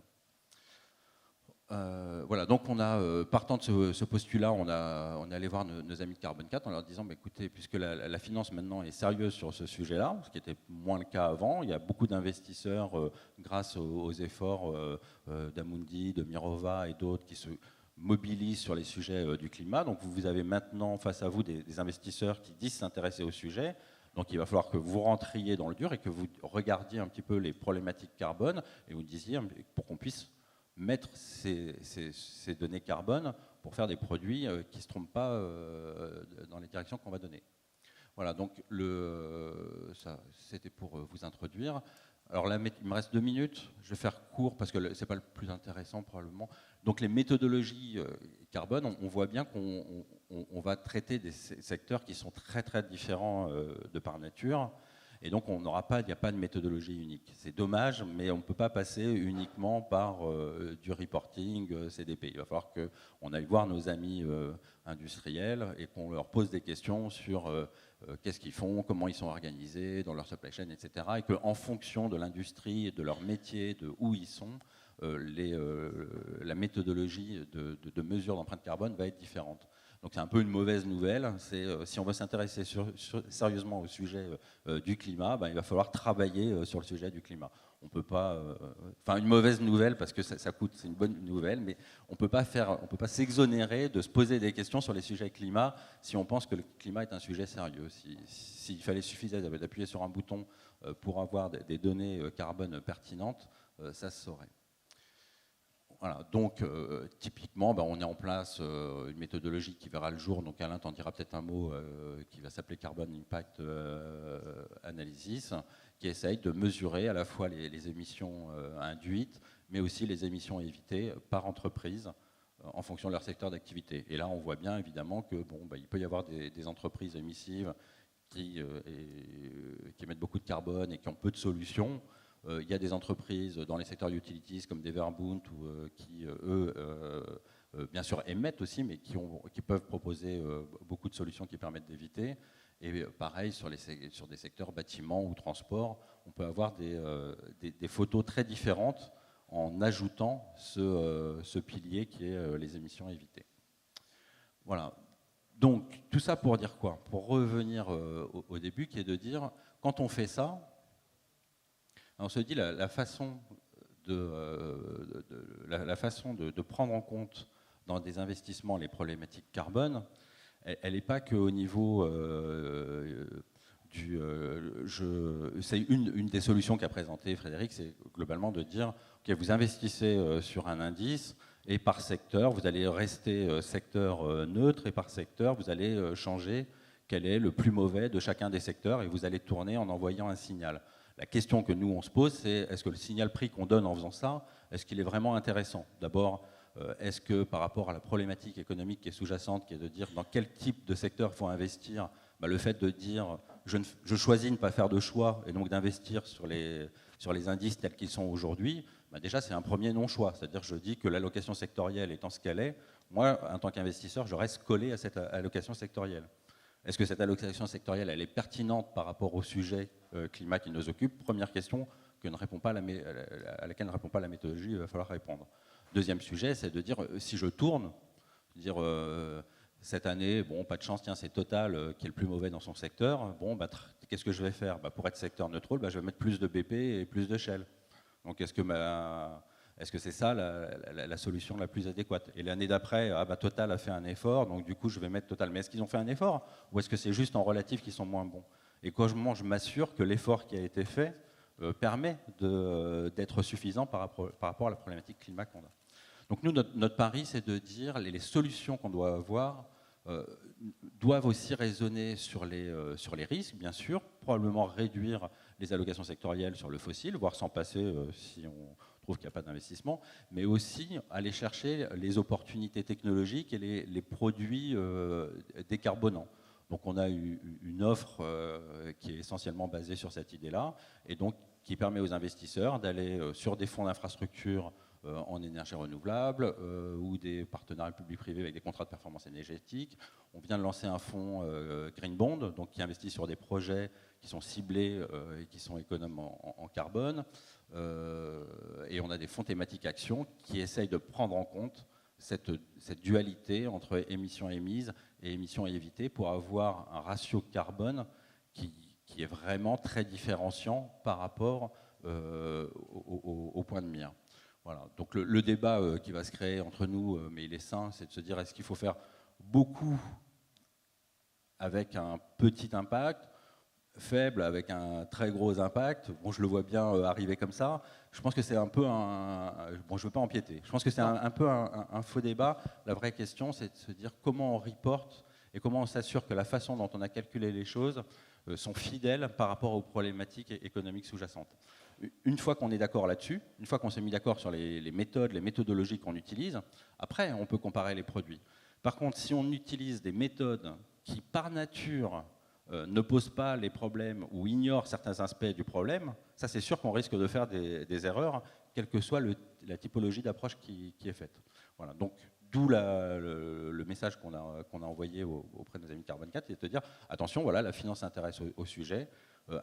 [SPEAKER 3] Voilà, donc on a, partant de ce postulat, on est allé voir nos amis de Carbone 4 en leur disant, écoutez, puisque la finance maintenant est sérieuse sur ce sujet-là, ce qui était moins le cas avant, il y a beaucoup d'investisseurs, grâce aux efforts d'Amundi, de Mirova et d'autres qui se mobilisent sur les sujets du climat. Donc vous avez maintenant face à vous des investisseurs qui disent s'intéresser au sujet. Donc il va falloir que vous rentriez dans le dur et que vous regardiez un petit peu les problématiques carbone et vous disiez, pour qu'on puisse mettre ces données carbone pour faire des produits qui ne se trompent pas dans les directions qu'on va donner. Voilà, donc ça, c'était pour vous introduire. Alors là, il me reste 2 minutes, je vais faire court parce que ce n'est pas le plus intéressant probablement. Donc les méthodologies carbone, on voit bien qu'on va traiter des secteurs qui sont très très différents de par nature. Et donc il n'y a pas de méthodologie unique. C'est dommage, mais on ne peut pas passer uniquement par du reporting CDP. Il va falloir qu'on aille voir nos amis industriels et qu'on leur pose des questions sur qu'est-ce qu'ils font, comment ils sont organisés dans leur supply chain, etc. Et qu'en fonction de l'industrie, de leur métier, de où ils sont, la méthodologie de mesure d'empreinte carbone va être différente. Donc c'est un peu une mauvaise nouvelle. Si on veut s'intéresser sérieusement au sujet du climat, il va falloir travailler sur le sujet du climat. On peut pas, enfin une mauvaise nouvelle parce que ça coûte, c'est une bonne nouvelle, mais on peut pas s'exonérer de se poser des questions sur les sujets climat si on pense que le climat est un sujet sérieux. S'il fallait suffisait d'appuyer sur un bouton pour avoir des données carbone pertinentes, ça se saurait. Voilà, donc typiquement, on est en place une méthodologie qui verra le jour, donc Alain t'en dira peut-être un mot, qui va s'appeler Carbon Impact Analysis, qui essaye de mesurer à la fois les émissions induites, mais aussi les émissions évitées par entreprise en fonction de leur secteur d'activité. Et là, on voit bien évidemment que il peut y avoir des entreprises émissives qui émettent beaucoup de carbone et qui ont peu de solutions. Il y a des entreprises dans les secteurs utilities comme Deverbund qui, eux, bien sûr émettent aussi, mais qui peuvent proposer beaucoup de solutions qui permettent d'éviter. Et pareil, sur des secteurs bâtiments ou transport, on peut avoir des photos très différentes en ajoutant ce pilier qui est les émissions évitées. Voilà. Donc, tout ça pour dire quoi? Pour revenir au début, qui est de dire, quand on fait ça, on se dit la façon de prendre en compte dans des investissements les problématiques carbone, elle n'est pas qu'au niveau c'est une des solutions qu'a présenté Frédéric, c'est globalement de dire ok, vous investissez sur un indice et par secteur, vous allez rester secteur neutre et par secteur, vous allez changer quel est le plus mauvais de chacun des secteurs et vous allez tourner en envoyant un signal. La question que nous, on se pose, c'est est-ce que le signal prix qu'on donne en faisant ça, est-ce qu'il est vraiment intéressant? D'abord, est-ce que par rapport à la problématique économique qui est sous-jacente, qui est de dire dans quel type de secteur il faut investir, le fait de dire je choisis de ne pas faire de choix et donc d'investir sur les indices tels qu'ils sont aujourd'hui, déjà c'est un premier non-choix. C'est-à-dire je dis que l'allocation sectorielle étant ce qu'elle est, moi, en tant qu'investisseur, je reste collé à cette allocation sectorielle. Est-ce que cette allocation sectorielle elle est pertinente par rapport au sujet climat qui nous occupe? Première question à laquelle ne répond pas la méthodologie, il va falloir répondre. Deuxième sujet, c'est de dire si je tourne, dire cette année, pas de chance, tiens, c'est Total qui est le plus mauvais dans son secteur. Qu'est-ce que je vais faire? Pour être secteur neutre, je vais mettre plus de BP et plus de Shell. Donc est-ce que c'est ça la solution la plus adéquate? Et l'année d'après, Total a fait un effort, donc du coup je vais mettre Total. Mais est-ce qu'ils ont fait un effort? Ou est-ce que c'est juste en relatif qu'ils sont moins bons? Et quand je m'assure que l'effort qui a été fait permet d'être suffisant par rapport à la problématique climat qu'on a. Donc nous, notre pari, c'est de dire les solutions qu'on doit avoir doivent aussi raisonner sur les risques, bien sûr, probablement réduire les allocations sectorielles sur le fossile, voire s'en passer si on trouve qu'il n'y a pas d'investissement, mais aussi aller chercher les opportunités technologiques et les produits décarbonants. Donc on a une offre qui est essentiellement basée sur cette idée-là, et donc qui permet aux investisseurs d'aller sur des fonds d'infrastructure en énergie renouvelable ou des partenariats publics-privés avec des contrats de performance énergétique. On vient de lancer un fonds Green Bond, donc qui investit sur des projets qui sont ciblés et qui sont économes en carbone. Et on a des fonds thématiques actions qui essayent de prendre en compte cette dualité entre émissions émises et émissions évitées pour avoir un ratio carbone qui est vraiment très différenciant par rapport au point de mire. Voilà. Donc le débat qui va se créer entre nous, mais il est sain, c'est de se dire est-ce qu'il faut faire beaucoup avec un petit impact? faible avec un très gros impact. Bon, je le vois bien arriver comme ça. Je pense que c'est un peu un... Bon, je ne veux pas empiéter. Je pense que c'est un peu un faux débat. La vraie question, c'est de se dire comment on reporte et comment on s'assure que la façon dont on a calculé les choses sont fidèles par rapport aux problématiques économiques sous-jacentes. Une fois qu'on est d'accord là-dessus, une fois qu'on s'est mis d'accord sur les méthodes, les méthodologies qu'on utilise, après, on peut comparer les produits. Par contre, si on utilise des méthodes qui, par nature, ne posent pas les problèmes ou ignorent certains aspects du problème, ça, c'est sûr qu'on risque de faire des erreurs, quelle que soit la typologie d'approche qui est faite. Voilà. Donc, d'où le message qu'on a envoyé auprès de nos amis de Carbone 4, c'est de dire, attention, voilà, la finance s'intéresse au sujet,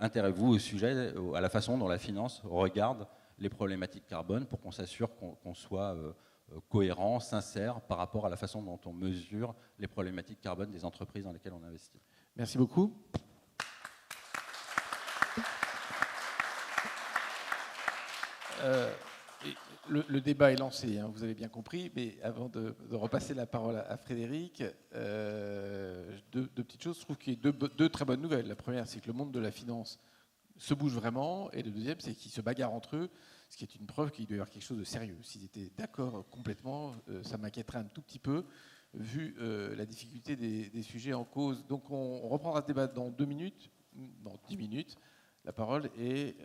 [SPEAKER 3] intéressez-vous au sujet, à la façon dont la finance regarde les problématiques carbone pour qu'on s'assure qu'on soit cohérent, sincère par rapport à la façon dont on mesure les problématiques carbone des entreprises dans lesquelles on investit.
[SPEAKER 1] Merci beaucoup. Le débat est lancé, hein, vous avez bien compris, mais avant de repasser la parole à Frédéric, deux petites choses. Je trouve qu'il y a deux très bonnes nouvelles. La première, c'est que le monde de la finance se bouge vraiment, et le deuxième, c'est qu'ils se bagarrent entre eux, ce qui est une preuve qu'il doit y avoir quelque chose de sérieux. S'ils étaient d'accord complètement, ça m'inquiéterait un tout petit peu, vu la difficulté des sujets en cause. Donc on reprendra ce débat dans 2 minutes, dans 10 minutes. La parole est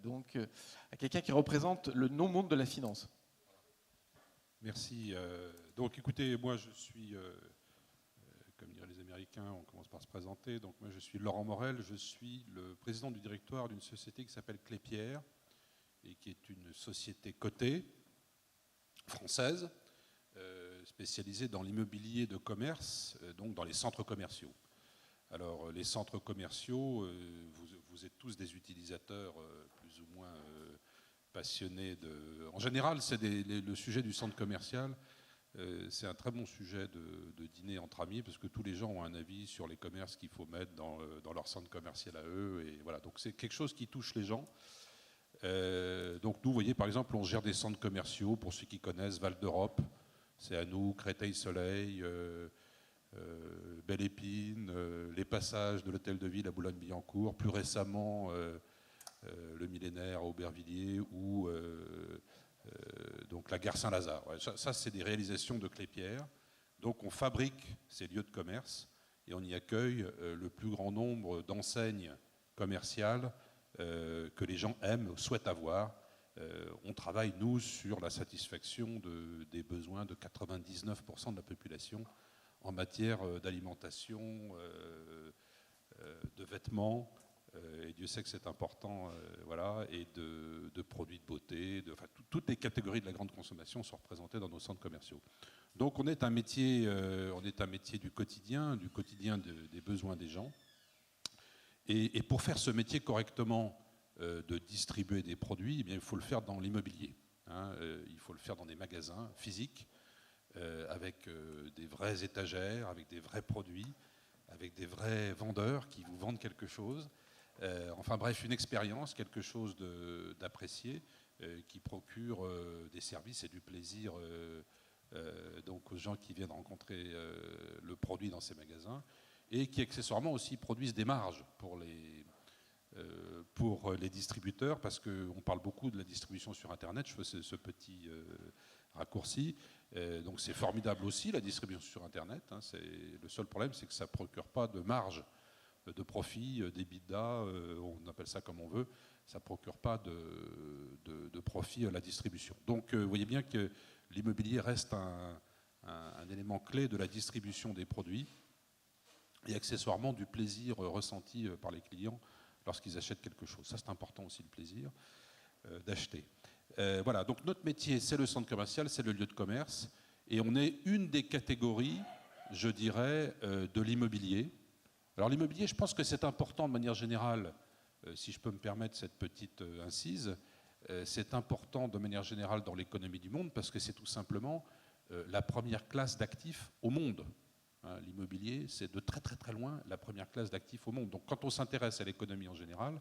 [SPEAKER 1] donc à quelqu'un qui représente le non-monde de la finance.
[SPEAKER 4] Merci. Donc écoutez, moi je suis, comme diraient les Américains, on commence par se présenter. Donc moi je suis Laurent Morel, je suis le président du directoire d'une société qui s'appelle Klépierre et qui est une société cotée française spécialisée dans l'immobilier de commerce, donc dans les centres commerciaux. Alors, les centres commerciaux, vous êtes tous des utilisateurs plus ou moins passionnés de... En général, c'est le sujet du centre commercial. C'est un très bon sujet de dîner entre amis parce que tous les gens ont un avis sur les commerces qu'il faut mettre dans leur centre commercial à eux. Et voilà, donc c'est quelque chose qui touche les gens. Donc nous, vous voyez, par exemple, on gère des centres commerciaux, pour ceux qui connaissent, Val d'Europe, c'est à nous, Créteil-Soleil... Belle Épine, les passages de l'hôtel de ville à Boulogne-Billancourt, plus récemment le millénaire à Aubervilliers ou donc la gare Saint-Lazare. Ouais, ça c'est des réalisations de Klépierre. Donc on fabrique ces lieux de commerce et on y accueille le plus grand nombre d'enseignes commerciales que les gens aiment, souhaitent avoir. On travaille, nous, sur la satisfaction des besoins de 99% de la population en matière d'alimentation, de vêtements, et Dieu sait que c'est important, voilà, et de produits de beauté, enfin, toutes les catégories de la grande consommation sont représentées dans nos centres commerciaux. Donc on est un métier du quotidien des besoins des gens. Et pour faire ce métier correctement de distribuer des produits, eh bien, il faut le faire dans l'immobilier. Hein, il faut le faire dans des magasins physiques, avec des vraies étagères, avec des vrais produits, avec des vrais vendeurs qui vous vendent quelque chose. Enfin bref, une expérience, quelque chose d'apprécié, qui procure des services et du plaisir donc aux gens qui viennent rencontrer le produit dans ces magasins, et qui accessoirement aussi produisent des marges pour les distributeurs, parce qu'on parle beaucoup de la distribution sur Internet. Je fais ce petit raccourci. Donc c'est formidable aussi, la distribution sur Internet. Hein. Le seul problème, c'est que ça ne procure pas de marge, de profit, d'EBITDA, on appelle ça comme on veut. Ça ne procure pas de profit à la distribution. Donc vous voyez bien que l'immobilier reste un élément clé de la distribution des produits et accessoirement du plaisir ressenti par les clients lorsqu'ils achètent quelque chose. Ça, c'est important aussi, le plaisir d'acheter. Voilà, donc notre métier, c'est le centre commercial, c'est le lieu de commerce, et on est une des catégories, je dirais, de l'immobilier. Alors l'immobilier, je pense que c'est important de manière générale, si je peux me permettre cette petite incise, c'est important de manière générale dans l'économie du monde, parce que c'est tout simplement la première classe d'actifs au monde. Hein, l'immobilier, c'est de très très très loin la première classe d'actifs au monde. Donc quand on s'intéresse à l'économie en général,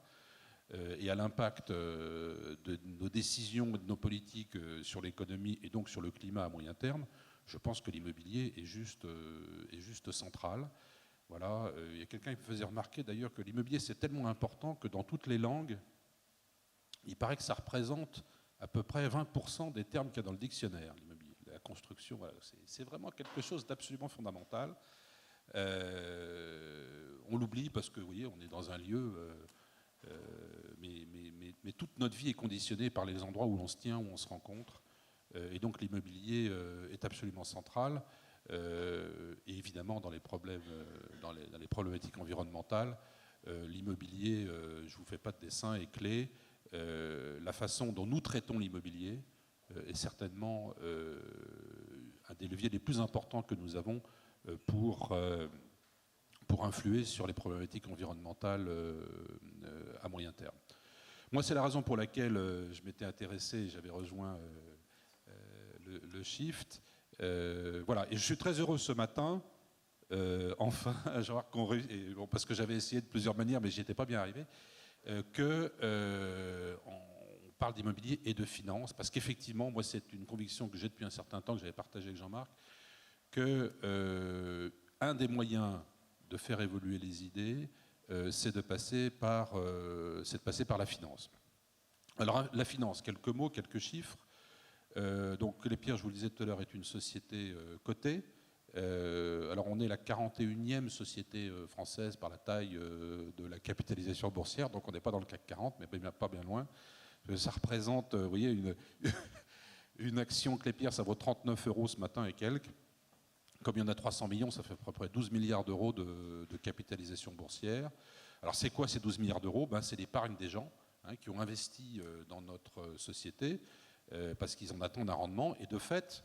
[SPEAKER 4] et à l'impact de nos décisions, de nos politiques sur l'économie et donc sur le climat à moyen terme, je pense que l'immobilier est juste central. Voilà. Il y a quelqu'un qui me faisait remarquer d'ailleurs que l'immobilier c'est tellement important que dans toutes les langues, il paraît que ça représente à peu près 20% des termes qu'il y a dans le dictionnaire, l'immobilier. La construction, voilà, c'est vraiment quelque chose d'absolument fondamental. On l'oublie parce que, vous voyez, on est dans un lieu, mais toute notre vie est conditionnée par les endroits où l'on se tient, où on se rencontre. Et donc l'immobilier est absolument central. Et évidemment, dans les problèmes, dans les problématiques environnementales, l'immobilier, je ne vous fais pas de dessin, est clé. La façon dont nous traitons l'immobilier est certainement un des leviers les plus importants que nous avons pour influer sur les problématiques environnementales à moyen terme. Moi, c'est la raison pour laquelle je m'étais intéressé, j'avais rejoint le Shift. Voilà. Et je suis très heureux ce matin, enfin, parce que j'avais essayé de plusieurs manières, mais j'y étais pas bien arrivé, on parle d'immobilier et de finance, parce qu'effectivement, moi, c'est une conviction que j'ai depuis un certain temps, que j'avais partagée avec Jean-Marc, que un des moyens de faire évoluer les idées, c'est de passer par la finance. Alors, la finance, quelques mots, quelques chiffres. Donc, Clépierre, je vous le disais tout à l'heure, est une société cotée. Alors, on est la 41e société française par la taille de la capitalisation boursière, donc on n'est pas dans le CAC 40, mais pas bien loin. Ça représente, vous voyez, une action Clépierre, ça vaut 39 € ce matin et quelques. Comme il y en a 300 millions, ça fait à peu près 12 milliards d'euros de capitalisation boursière. Alors, c'est quoi ces 12 milliards d'euros? C'est l'épargne des gens qui ont investi dans notre société parce qu'ils en attendent un rendement. Et de fait,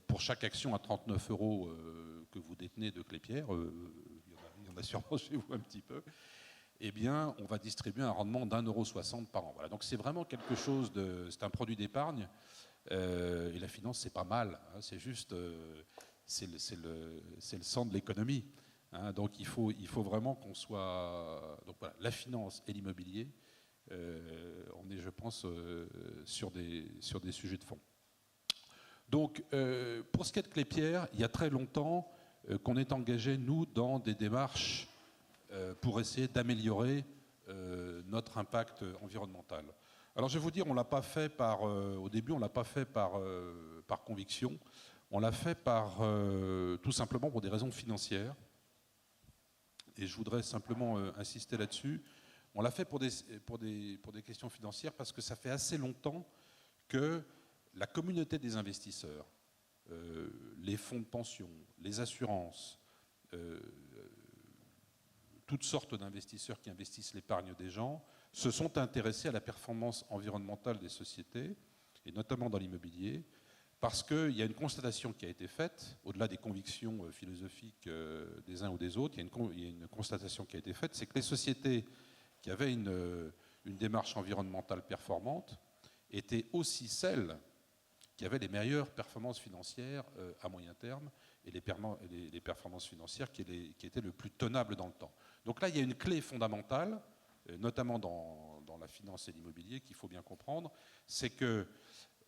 [SPEAKER 4] pour chaque action à 39 € que vous détenez de Clépierre, il y en a sûrement chez vous un petit peu, eh bien, on va distribuer un rendement d'1,60 € par an. Voilà. Donc, c'est vraiment quelque chose c'est un produit d'épargne. Et la finance, c'est pas mal. C'est juste, c'est le sang de l'économie. Donc, il faut vraiment qu'on soit. Donc, voilà, la finance et l'immobilier, on est, je pense, sur des sujets de fond. Donc, pour ce qui est de Clépierre, il y a très longtemps qu'on est engagé, nous, dans des démarches pour essayer d'améliorer notre impact environnemental. Alors, je vais vous dire, on l'a pas fait au début, on l'a pas fait par conviction. On l'a fait tout simplement pour des raisons financières. Et je voudrais simplement insister là-dessus. On l'a fait pour des questions financières parce que ça fait assez longtemps que la communauté des investisseurs, les fonds de pension, les assurances, toutes sortes d'investisseurs qui investissent l'épargne des gens, se sont intéressés à la performance environnementale des sociétés, et notamment dans l'immobilier, parce qu'il y a une constatation qui a été faite, au-delà des convictions philosophiques des uns ou des autres, il y a une constatation qui a été faite, c'est que les sociétés qui avaient une démarche environnementale performante étaient aussi celles qui avaient les meilleures performances financières à moyen terme et les performances financières qui étaient le plus tenables dans le temps. Donc là, il y a une clé fondamentale, notamment dans la finance et l'immobilier, qu'il faut bien comprendre, c'est que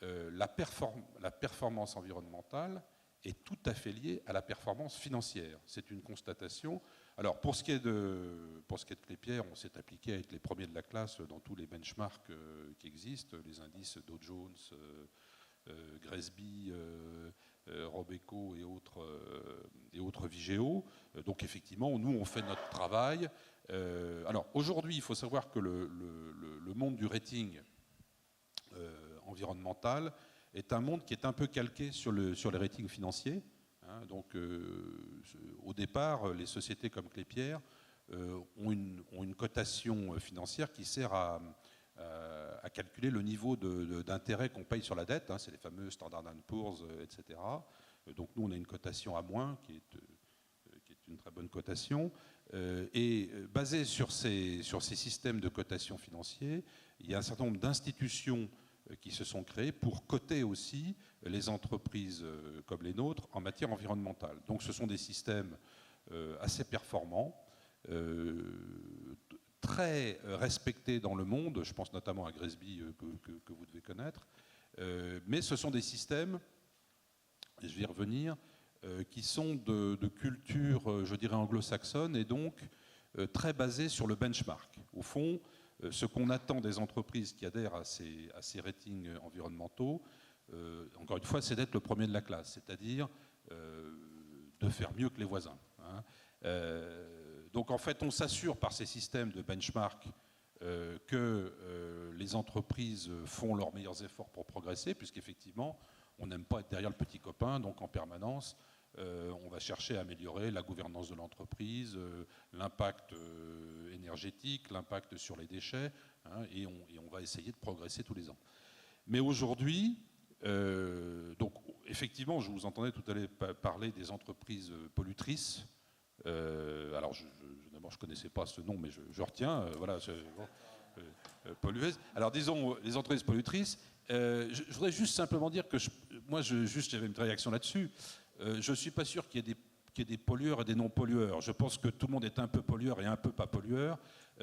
[SPEAKER 4] la performance environnementale est tout à fait liée à la performance financière. C'est une constatation. Alors, pour ce qui est de Clépierre, on s'est appliqué à être les premiers de la classe dans tous les benchmarks qui existent, les indices Dow Jones, GRESB, Robeco et autres Vigeo. Donc effectivement, nous, on fait notre travail. Alors aujourd'hui, il faut savoir que le monde du rating environnemental est un monde qui est un peu calqué sur les ratings financiers. Donc au départ, les sociétés comme Clépierre ont une cotation financière qui sert à calculer le niveau d'intérêt qu'on paye sur la dette, c'est les fameux Standard & Poor's, etc. Donc nous, on a une cotation à moins, qui est une très bonne cotation. Et basé sur ces systèmes de cotation financiers, il y a un certain nombre d'institutions qui se sont créées pour coter aussi les entreprises comme les nôtres en matière environnementale. Donc ce sont des systèmes assez performants, très respectés dans le monde, je pense notamment à GRESB que vous devez connaître, mais ce sont des systèmes, et je vais y revenir, qui sont de culture, je dirais, anglo-saxonne, et donc très basées sur le benchmark. Au fond, ce qu'on attend des entreprises qui adhèrent à ces ratings environnementaux, encore une fois, c'est d'être le premier de la classe, c'est-à-dire de faire mieux que les voisins. Hein. Donc en fait, on s'assure par ces systèmes de benchmark que les entreprises font leurs meilleurs efforts pour progresser, puisqu'effectivement, on n'aime pas être derrière le petit copain, donc en permanence, on va chercher à améliorer la gouvernance de l'entreprise, l'impact énergétique, l'impact sur les déchets, hein, et on va essayer de progresser tous les ans. Mais aujourd'hui, donc effectivement, je vous entendais tout à l'heure parler des entreprises pollutrices. Alors, d'abord, je ne connaissais pas ce nom, mais je retiens. Voilà, pollueuses. Alors, disons, les entreprises pollutrices. Je voudrais juste simplement dire que j'avais une réaction là-dessus. Je ne suis pas sûr qu'il y ait des pollueurs et des non-pollueurs. Je pense que tout le monde est un peu pollueur et un peu pas pollueur.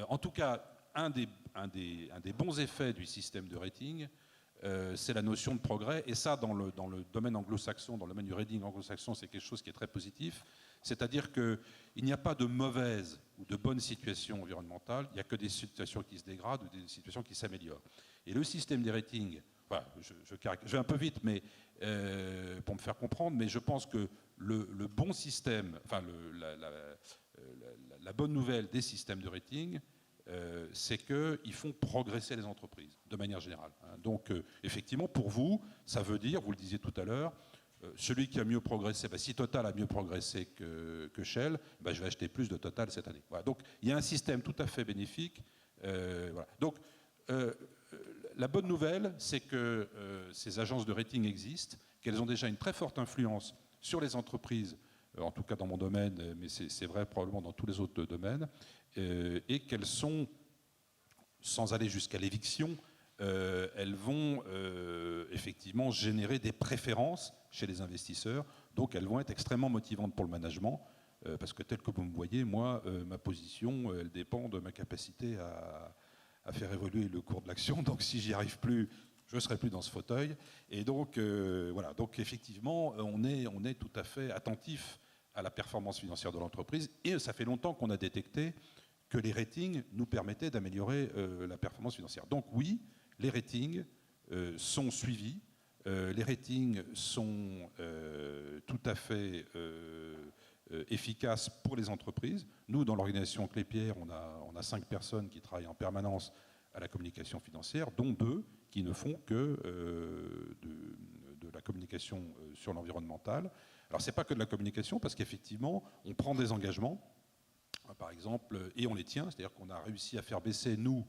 [SPEAKER 4] En tout cas, un des bons effets du système de rating, c'est la notion de progrès. Et ça, dans le domaine anglo-saxon, dans le domaine du rating anglo-saxon, c'est quelque chose qui est très positif. C'est-à-dire qu'il n'y a pas de mauvaise ou de bonne situation environnementale, il n'y a que des situations qui se dégradent ou des situations qui s'améliorent. Et le système des ratings, voilà, je vais un peu vite, mais pour me faire comprendre, mais je pense que le bon système, enfin la bonne nouvelle des systèmes de rating, c'est qu'ils font progresser les entreprises, de manière générale. Donc, effectivement, pour vous, ça veut dire, vous le disiez tout à l'heure, celui qui a mieux progressé, si Total a mieux progressé que Shell, je vais acheter plus de Total cette année. Voilà. Donc, il y a un système tout à fait bénéfique. Voilà. Donc, la bonne nouvelle, c'est que ces agences de rating existent, qu'elles ont déjà une très forte influence sur les entreprises, en tout cas dans mon domaine, mais c'est vrai probablement dans tous les autres domaines, et qu'elles sont, sans aller jusqu'à l'éviction, elles vont effectivement générer des préférences chez les investisseurs, donc elles vont être extrêmement motivantes pour le management, parce que tel que vous me voyez, moi, ma position, elle dépend de ma capacité à faire évoluer le cours de l'action, donc si j'y arrive plus, je ne serai plus dans ce fauteuil. Et donc, voilà, donc effectivement, on est tout à fait attentif à la performance financière de l'entreprise, et ça fait longtemps qu'on a détecté que les ratings nous permettaient d'améliorer la performance financière. Donc oui, les ratings sont suivis, les ratings sont tout à fait efficaces pour les entreprises. Nous, dans l'organisation Clépierre, on a 5 personnes qui travaillent en permanence à la communication financière, dont 2 qui ne font que de la communication sur l'environnemental. Alors, ce n'est pas que de la communication, parce qu'effectivement, on prend des engagements, par exemple, et on les tient, c'est-à-dire qu'on a réussi à faire baisser, nous,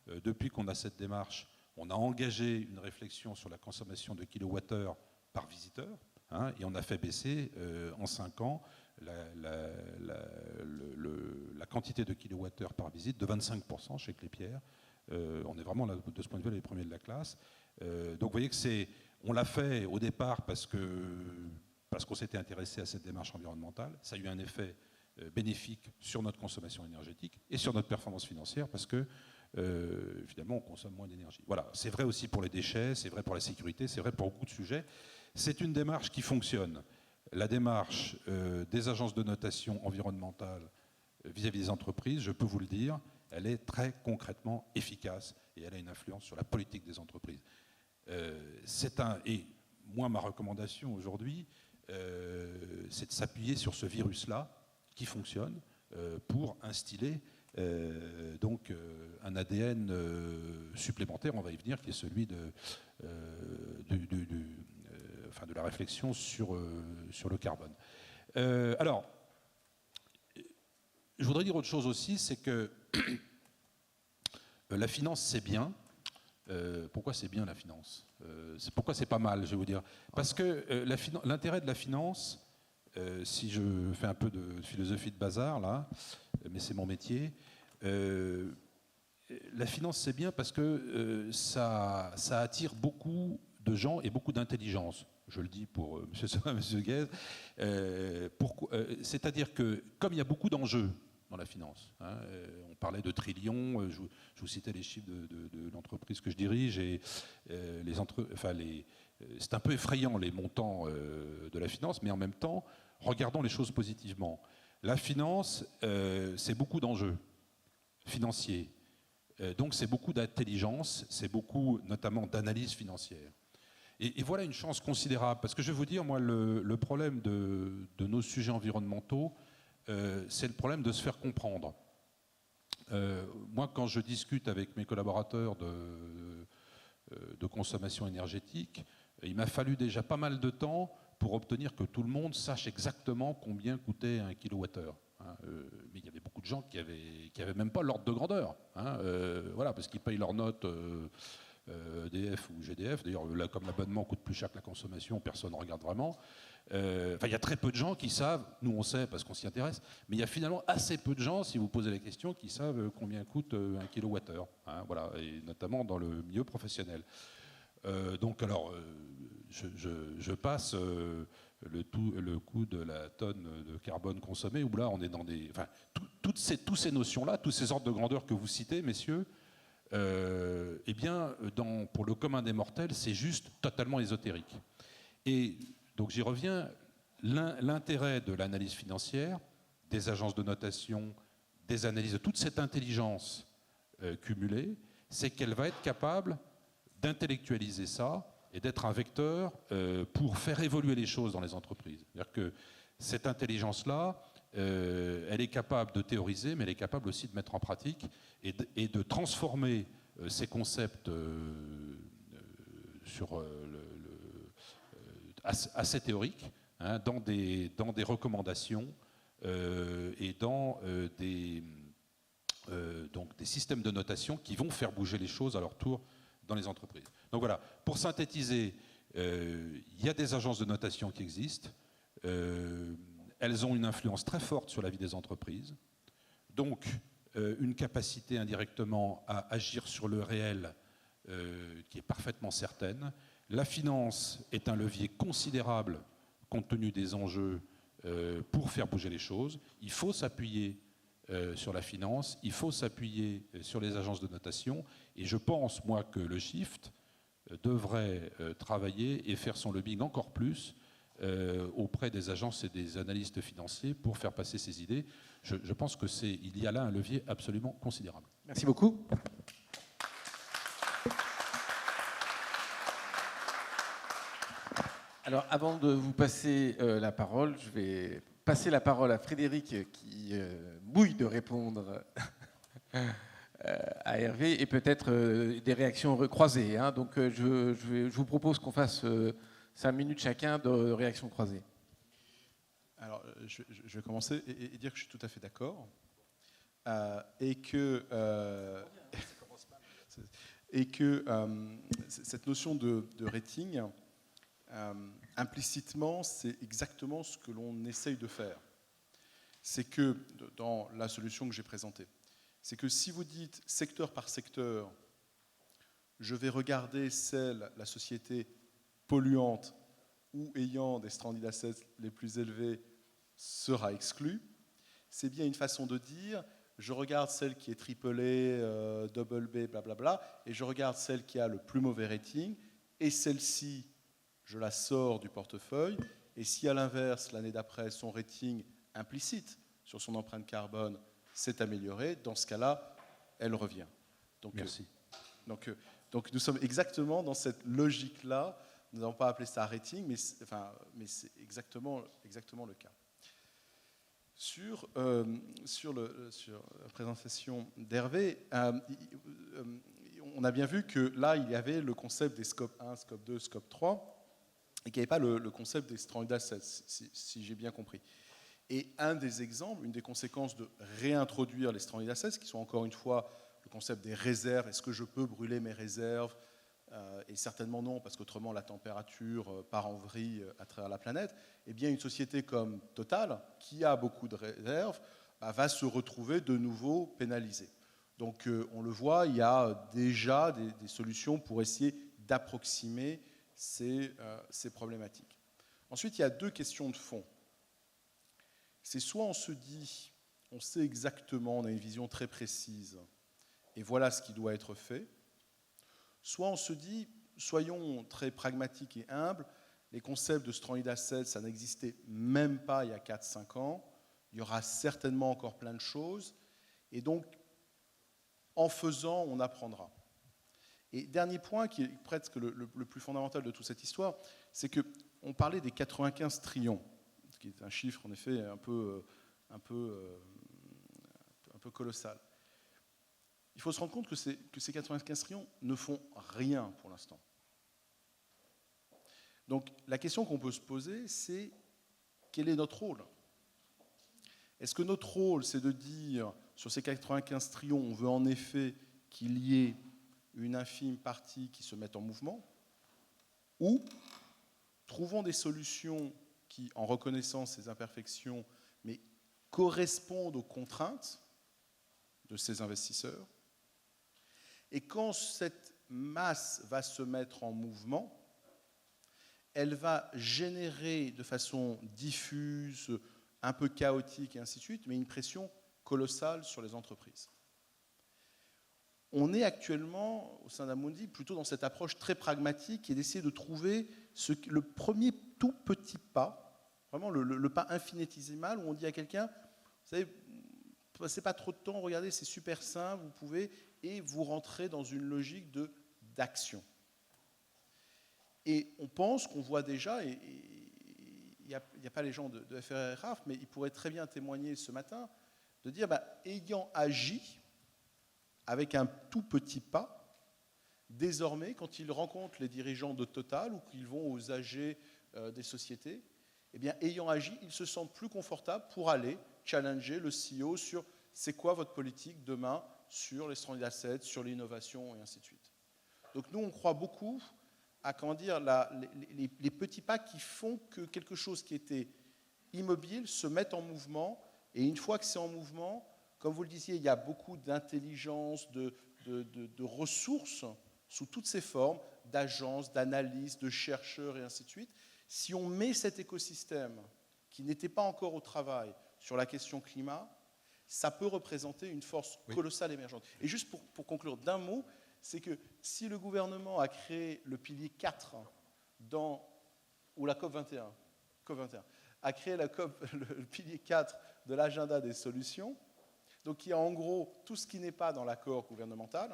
[SPEAKER 4] depuis qu'on a cette démarche, on a engagé une réflexion sur la consommation de kilowattheure par visiteur, hein, et on a fait baisser en 5 ans la quantité de kilowattheure par visite de 25% chez Clépierre. On est vraiment, là, de ce point de vue, les premiers de la classe. Donc vous voyez que on l'a fait au départ parce qu'on s'était intéressé à cette démarche environnementale. Ça a eu un effet bénéfique sur notre consommation énergétique et sur notre performance financière parce que finalement on consomme moins d'énergie. Voilà, c'est vrai aussi pour les déchets, c'est vrai pour la sécurité, c'est vrai pour beaucoup de sujets. C'est une démarche qui fonctionne. La démarche des agences de notation environnementale vis-à-vis des entreprises, je peux vous le dire, elle est très concrètement efficace et elle a une influence sur la politique des entreprises. Et moi, ma recommandation aujourd'hui, c'est de s'appuyer sur ce virus-là qui fonctionne pour instiller donc un ADN supplémentaire, on va y venir, qui est celui de la réflexion sur le carbone. Alors, je voudrais dire autre chose aussi, c'est que la finance, c'est bien. Pourquoi c'est bien la finance ? Pourquoi c'est pas mal, je vais vous dire ? Parce que l'intérêt de la finance, si je fais un peu de philosophie de bazar, là, mais c'est mon métier, la finance, c'est bien parce que ça attire beaucoup de gens et beaucoup d'intelligence. Je le dis pour M. Guez. C'est-à-dire que, comme il y a beaucoup d'enjeux dans la finance, hein, on parlait de trillions, je vous citais les chiffres de l'entreprise que je dirige, et c'est un peu effrayant les montants de la finance, mais en même temps, regardons les choses positivement. La finance, c'est beaucoup d'enjeux financiers. Donc c'est beaucoup d'intelligence, c'est beaucoup notamment d'analyse financière. Et voilà une chance considérable, parce que je vais vous dire, moi, le problème de nos sujets environnementaux, c'est le problème de se faire comprendre. Moi, quand je discute avec mes collaborateurs de consommation énergétique, il m'a fallu déjà pas mal de temps pour obtenir que tout le monde sache exactement combien coûtait un kilowattheure. Mais il y avait beaucoup de gens qui avaient même pas l'ordre de grandeur. Voilà, parce qu'ils payent leur note EDF ou GDF. D'ailleurs, là, comme l'abonnement coûte plus cher que la consommation, personne ne regarde vraiment. Il y a très peu de gens qui savent, nous on sait parce qu'on s'y intéresse, mais il y a finalement assez peu de gens, si vous posez la question, qui savent combien coûte un kilowattheure. Voilà, et notamment dans le milieu professionnel. Donc alors, je passe le coût de la tonne de carbone consommée, où là on est dans des... Enfin, toutes ces notions-là, tous ces ordres de grandeur que vous citez, messieurs, eh bien, pour le commun des mortels, c'est juste totalement ésotérique. Et donc j'y reviens, l'intérêt de l'analyse financière, des agences de notation, des analyses, de toute cette intelligence cumulée, c'est qu'elle va être capable d'intellectualiser ça et d'être un vecteur pour faire évoluer les choses dans les entreprises. C'est-à-dire que cette intelligence-là, elle est capable de théoriser, mais elle est capable aussi de mettre en pratique et de transformer ces concepts assez théoriques dans des recommandations et dans donc des systèmes de notation qui vont faire bouger les choses à leur tour dans les entreprises. Donc voilà, pour synthétiser, il y a des agences de notation qui existent. Elles ont une influence très forte sur la vie des entreprises. Donc, une capacité indirectement à agir sur le réel qui est parfaitement certaine. La finance est un levier considérable compte tenu des enjeux pour faire bouger les choses. Il faut s'appuyer sur la finance, il faut s'appuyer sur les agences de notation, et je pense, moi, que le Shift devrait travailler et faire son lobbying encore plus auprès des agences et des analystes financiers pour faire passer ces idées. Je pense qu'il y a là un levier absolument considérable.
[SPEAKER 1] Merci beaucoup. Alors, avant de vous passer la parole, je vais passer la parole à Frédéric qui bouille de répondre à Hervé et peut-être des réactions croisées. Donc, je vous propose qu'on fasse 5 minutes chacun de réactions croisées.
[SPEAKER 2] Alors, je vais commencer et dire que je suis tout à fait d'accord et que cette notion de rating, implicitement, c'est exactement ce que l'on essaye de faire. C'est que, dans la solution que j'ai présentée, c'est que si vous dites secteur par secteur, je vais regarder la société polluante ou ayant des stranded assets les plus élevés sera exclue, c'est bien une façon de dire, je regarde celle qui est AAA, double B, blablabla, et je regarde celle qui a le plus mauvais rating, et celle-ci, je la sors du portefeuille, et si à l'inverse, l'année d'après, son rating implicite sur son empreinte carbone s'est amélioré, dans ce cas-là, elle revient. Donc,
[SPEAKER 4] merci.
[SPEAKER 2] Donc nous sommes exactement dans cette logique-là. Nous n'avons pas appelé ça rating, mais c'est exactement le cas. Sur la présentation d'Hervé, on a bien vu que là, il y avait le concept des scope 1, scope 2, scope 3, et qu'il n'y avait pas le concept des stranded assets, si j'ai bien compris. Et un des exemples, une des conséquences de réintroduire les stranded assets, qui sont encore une fois le concept des réserves, est-ce que je peux brûler mes réserves ? Et certainement non, parce qu'autrement la température part en vrille à travers la planète, eh bien une société comme Total, qui a beaucoup de réserves, va se retrouver de nouveau pénalisée. Donc on le voit, il y a déjà des solutions pour essayer d'approximer ces problématiques. Ensuite, il y a 2 questions de fond. C'est soit on se dit, on sait exactement, on a une vision très précise, et voilà ce qui doit être fait, soit on se dit, soyons très pragmatiques et humbles, Les concepts de stranded assets, ça n'existait même pas il y a 4-5 ans. Il y aura certainement encore plein de choses. Et donc, en faisant, on apprendra. Et dernier point, qui est presque le plus fondamental de toute cette histoire, c'est qu'on parlait des 95 trillions, ce qui est un chiffre, en effet, un peu colossal. Il faut se rendre compte que ces 95 trillions ne font rien pour l'instant. Donc, la question qu'on peut se poser, c'est quel est notre rôle ? Est-ce que notre rôle, c'est de dire, sur ces 95 trillions, on veut en effet qu'il y ait une infime partie qui se mette en mouvement, ou trouvons des solutions qui, en reconnaissant ces imperfections, mais correspondent aux contraintes de ces investisseurs. Et quand cette masse va se mettre en mouvement, elle va générer de façon diffuse, un peu chaotique et ainsi de suite, mais une pression colossale sur les entreprises. On est actuellement, au sein d'Amundi, plutôt dans cette approche très pragmatique et d'essayer de trouver le premier tout petit pas, vraiment le pas infinitésimal, où on dit à quelqu'un, vous savez, passez pas trop de temps, regardez, c'est super simple, vous pouvez, et vous rentrez dans une logique d'action. Et on pense qu'on voit déjà, et il n'y a pas les gens de FRRAF, mais ils pourraient très bien témoigner ce matin, de dire, ayant agi avec un tout petit pas, désormais, quand ils rencontrent les dirigeants de Total ou qu'ils vont aux AG des sociétés, eh bien, ayant agi, ils se sentent plus confortables pour aller challenger le CEO sur c'est quoi votre politique demain sur les stranded assets, sur l'innovation et ainsi de suite. Donc nous, on croit beaucoup à les petits pas qui font que quelque chose qui était immobile se mette en mouvement, et une fois que c'est en mouvement, comme vous le disiez, il y a beaucoup d'intelligence, de ressources sous toutes ces formes, d'agences, d'analyses, de chercheurs et ainsi de suite. Si on met cet écosystème qui n'était pas encore au travail sur la question climat, ça peut représenter une force colossale émergente. Et juste pour conclure d'un mot, c'est que si le gouvernement a créé le pilier 4 ou la COP21, a créé le pilier 4 de l'agenda des solutions, donc il y a en gros tout ce qui n'est pas dans l'accord gouvernemental,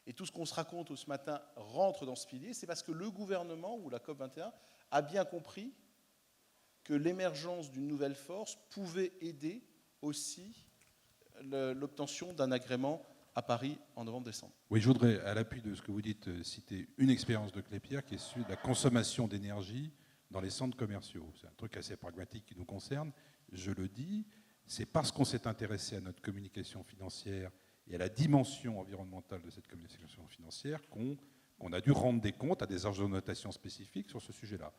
[SPEAKER 2] et tout ce qu'on se raconte ce matin rentre dans ce pilier, c'est parce que le gouvernement ou la COP21 a bien compris que l'émergence d'une nouvelle force pouvait aider aussi l'obtention d'un agrément à Paris en novembre-décembre.
[SPEAKER 4] Oui, je voudrais, à l'appui de ce que vous dites, citer une expérience de Klépierre qui est celle de la consommation d'énergie dans les centres commerciaux. C'est un truc assez pragmatique qui nous concerne. Je le dis, c'est parce qu'on s'est intéressé à notre communication financière et à la dimension environnementale de cette communication financière qu'on a dû rendre des comptes à des agences de notation spécifiques sur ce sujet-là.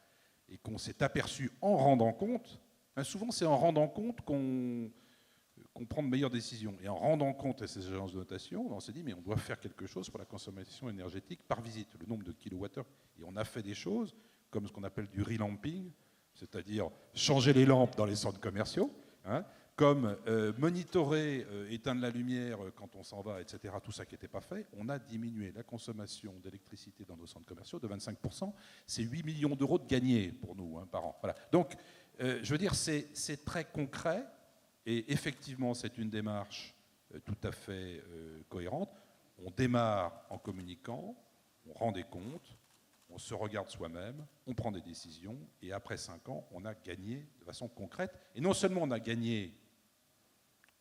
[SPEAKER 4] Et qu'on s'est aperçu en rendant compte, souvent c'est en rendant compte qu'on prend de meilleures décisions. Et en rendant compte à ces agences de notation, on s'est dit, mais on doit faire quelque chose pour la consommation énergétique par visite, le nombre de kilowattheures. Et on a fait des choses comme ce qu'on appelle du relamping, c'est-à-dire changer les lampes dans les centres commerciaux, comme monitorer, éteindre la lumière quand on s'en va, etc., tout ça qui n'était pas fait. On a diminué la consommation d'électricité dans nos centres commerciaux de 25%. C'est 8 millions d'euros de gagnés pour nous par an. Voilà. Donc, je veux dire, c'est très concret, et effectivement, c'est une démarche tout à fait cohérente. On démarre en communiquant, on rend des comptes, on se regarde soi-même, on prend des décisions, et après 5 ans, on a gagné de façon concrète. Et non seulement on a gagné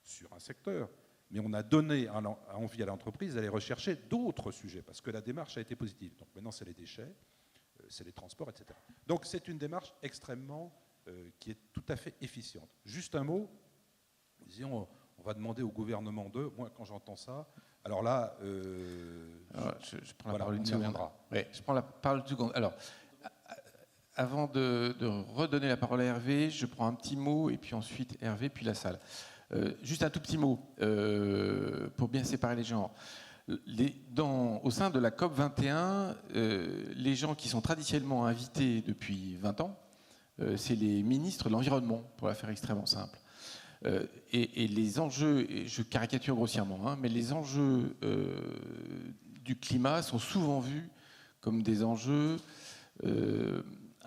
[SPEAKER 4] sur un secteur, mais on a donné envie à l'entreprise d'aller rechercher d'autres sujets, parce que la démarche a été positive. Donc maintenant, c'est les déchets, c'est les transports, etc. Donc c'est une démarche extrêmement qui est tout à fait efficiente. Juste un mot, disons, on va demander au gouvernement moi quand j'entends ça, alors là,
[SPEAKER 1] je prends la parole une seconde. Oui, je prends la parole une seconde. Alors, avant de redonner la parole à Hervé, je prends un petit mot, et puis ensuite Hervé, puis la salle. Juste un tout petit mot, pour bien séparer les genres. Au sein de la COP21, les gens qui sont traditionnellement invités depuis 20 ans, c'est les ministres de l'Environnement, pour la faire extrêmement simple. Et les enjeux, et je caricature grossièrement, mais les enjeux du climat sont souvent vus comme des enjeux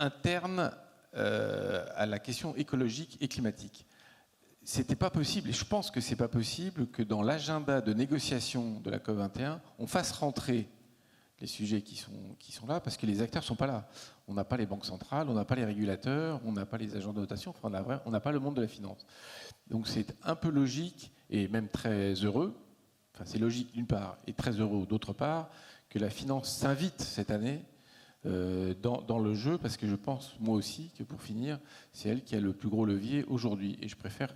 [SPEAKER 1] interne à la question écologique et climatique. C'était pas possible, et je pense que c'est pas possible que dans l'agenda de négociation de la COP21, on fasse rentrer les sujets qui sont là, parce que les acteurs sont pas là. On n'a pas les banques centrales, on n'a pas les régulateurs, on n'a pas les agents de notation, enfin, on n'a pas le monde de la finance. Donc c'est un peu logique, et même très heureux, enfin c'est logique d'une part, et très heureux d'autre part, que la finance s'invite cette année dans le jeu, parce que je pense, moi aussi, que pour finir, c'est elle qui a le plus gros levier aujourd'hui. Et je préfère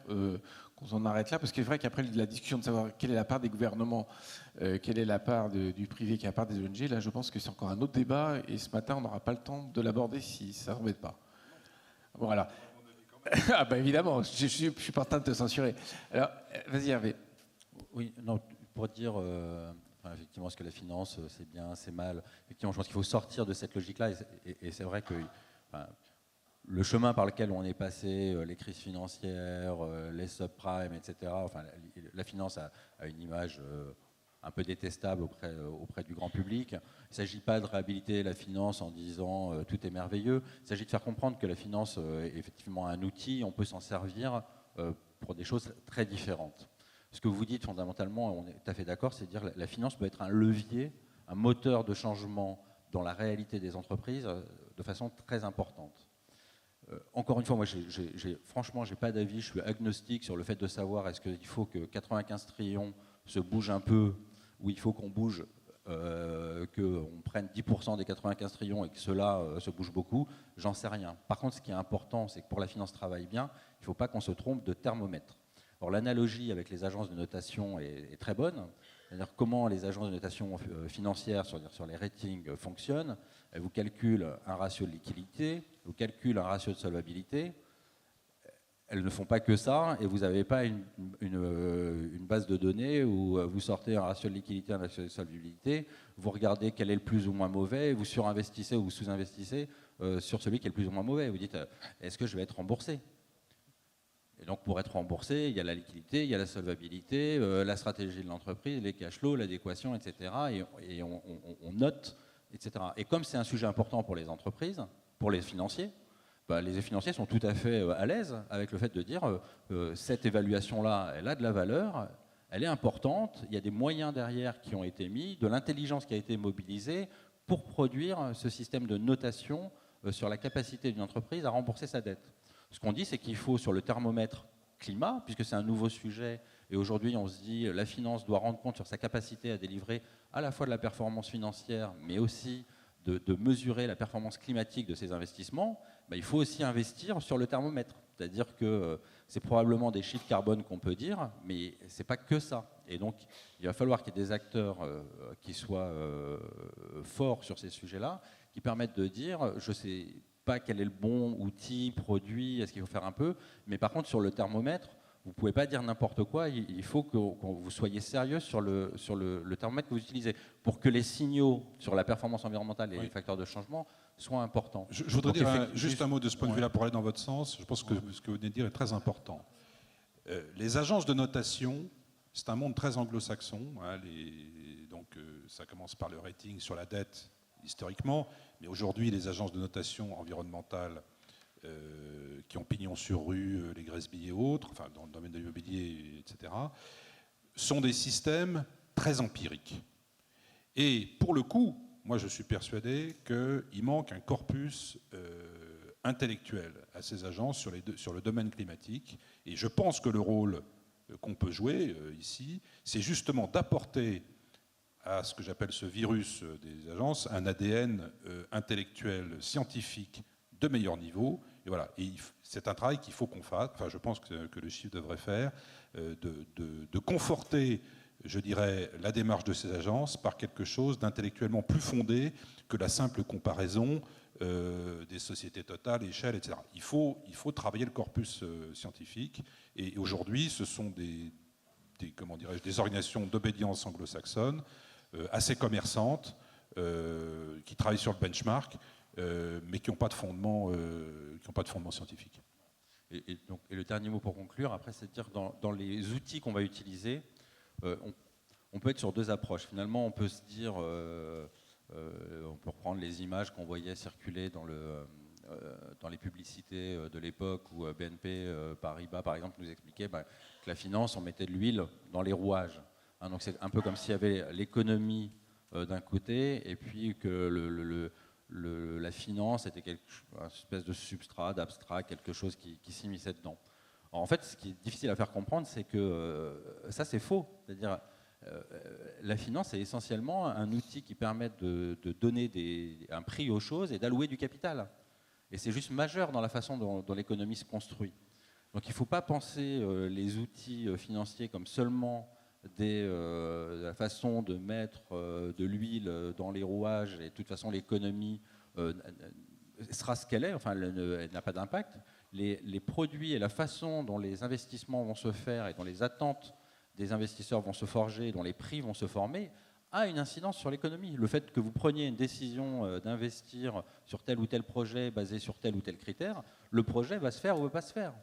[SPEAKER 1] qu'on s'en arrête là, parce que c'est vrai qu'après la discussion de savoir quelle est la part des gouvernements, quelle est la part du privé, quelle est la part des ONG, là je pense que c'est encore un autre débat, et ce matin on n'aura pas le temps de l'aborder si ça ne s'embête pas. Voilà. Ah bah évidemment, je suis pas en train de te censurer. Alors, vas-y Hervé.
[SPEAKER 3] Oui, non, pour dire... effectivement, est-ce que la finance, c'est bien, c'est mal? Effectivement, je pense qu'il faut sortir de cette logique-là. Et c'est vrai que le chemin par lequel on est passé, les crises financières, les subprimes, etc., la finance a une image un peu détestable auprès du grand public. Il ne s'agit pas de réhabiliter la finance en disant tout est merveilleux. Il s'agit de faire comprendre que la finance est effectivement un outil, on peut s'en servir pour des choses très différentes. Ce que vous dites fondamentalement, on est tout à fait d'accord, c'est de dire que la finance peut être un levier, un moteur de changement dans la réalité des entreprises de façon très importante. Encore une fois, moi, franchement, je n'ai pas d'avis, je suis agnostique sur le fait de savoir est-ce qu'il faut que 95 trillions se bougent un peu, ou il faut qu'on bouge, qu'on prenne 10% des 95 trillions et que cela se bouge beaucoup, j'en sais rien. Par contre, ce qui est important, c'est que pour la finance travaille bien, il ne faut pas qu'on se trompe de thermomètre. Alors l'analogie avec les agences de notation est très bonne, c'est-à-dire comment les agences de notation financières sur les ratings fonctionnent. Elles vous calculent un ratio de liquidité, vous calculent un ratio de solvabilité. Elles ne font pas que ça, et vous n'avez pas une base de données où vous sortez un ratio de liquidité, un ratio de solvabilité, vous regardez quel est le plus ou moins mauvais, vous surinvestissez ou vous sous-investissez sur celui qui est le plus ou moins mauvais. Vous dites, est-ce que je vais être remboursé ? Et donc, pour être remboursé, il y a la liquidité, il y a la solvabilité, la stratégie de l'entreprise, les cash flows, l'adéquation, etc. Et on note, etc. Et comme c'est un sujet important pour les entreprises, pour les financiers, les financiers sont tout à fait à l'aise avec le fait de dire cette évaluation-là, elle a de la valeur, elle est importante, il y a des moyens derrière qui ont été mis, de l'intelligence qui a été mobilisée pour produire ce système de notation sur la capacité d'une entreprise à rembourser sa dette. Ce qu'on dit, c'est qu'il faut, sur le thermomètre climat, puisque c'est un nouveau sujet, et aujourd'hui on se dit la finance doit rendre compte sur sa capacité à délivrer à la fois de la performance financière, mais aussi de mesurer la performance climatique de ses investissements, il faut aussi investir sur le thermomètre. C'est-à-dire que c'est probablement des chiffres carbone qu'on peut dire, mais ce n'est pas que ça. Et donc, il va falloir qu'il y ait des acteurs qui soient forts sur ces sujets-là, qui permettent de dire, je ne sais pas quel est le bon outil, produit, est-ce qu'il faut faire un peu, mais par contre, sur le thermomètre, vous ne pouvez pas dire n'importe quoi, il faut que vous soyez sérieux sur le thermomètre que vous utilisez, pour que les signaux sur la performance environnementale et les facteurs de changement soient importants.
[SPEAKER 4] Je voudrais dire juste un mot de ce point de vue-là pour aller dans votre sens. Je pense que ce que vous venez de dire est très important. Les agences de notation, c'est un monde très anglo-saxon. Hein, ça commence par le rating sur la dette, historiquement, mais aujourd'hui, les agences de notation environnementale qui ont pignon sur rue, les GRESB et autres, enfin dans le domaine de l'immobilier, etc., sont des systèmes très empiriques. Et pour le coup, moi je suis persuadé qu'il manque un corpus intellectuel à ces agences sur le domaine climatique. Et je pense que le rôle qu'on peut jouer ici, c'est justement d'apporter à ce que j'appelle ce virus des agences un ADN intellectuel, scientifique de meilleur niveau. Et voilà. Et c'est un travail qu'il faut qu'on fasse, enfin je pense que le chiffre devrait faire, de conforter, je dirais, la démarche de ces agences par quelque chose d'intellectuellement plus fondé que la simple comparaison des sociétés totales, échelles, etc. Il faut travailler le corpus scientifique. Et aujourd'hui, ce sont des organisations d'obédience anglo-saxonne, assez commerçantes, qui travaillent sur le benchmark, mais qui n'ont pas de fondement scientifique.
[SPEAKER 3] Et le dernier mot pour conclure, après, c'est de dire dans les outils qu'on va utiliser, on peut être sur deux approches. Finalement, on peut se dire, on peut reprendre les images qu'on voyait circuler dans les publicités de l'époque où BNP Paribas, par exemple, nous expliquait que la finance, on mettait de l'huile dans les rouages. Hein, donc c'est un peu comme s'il y avait l'économie d'un côté et puis que la finance était une espèce de substrat, d'abstrait, quelque chose qui s'immisçait dedans. Alors, en fait, ce qui est difficile à faire comprendre, c'est que ça, c'est faux. C'est-à-dire, la finance est essentiellement un outil qui permet de donner un prix aux choses et d'allouer du capital. Et c'est juste majeur dans la façon dont l'économie se construit. Donc il ne faut pas penser les outils financiers comme seulement la façon de mettre de l'huile dans les rouages, et de toute façon l'économie sera ce qu'elle est, enfin elle n'a pas d'impact. Les produits et la façon dont les investissements vont se faire et dont les attentes des investisseurs vont se forger, dont les prix vont se former, a une incidence sur l'économie. Le fait que vous preniez une décision d'investir sur tel ou tel projet basé sur tel ou tel critère, le projet va se faire ou ne va pas se faire.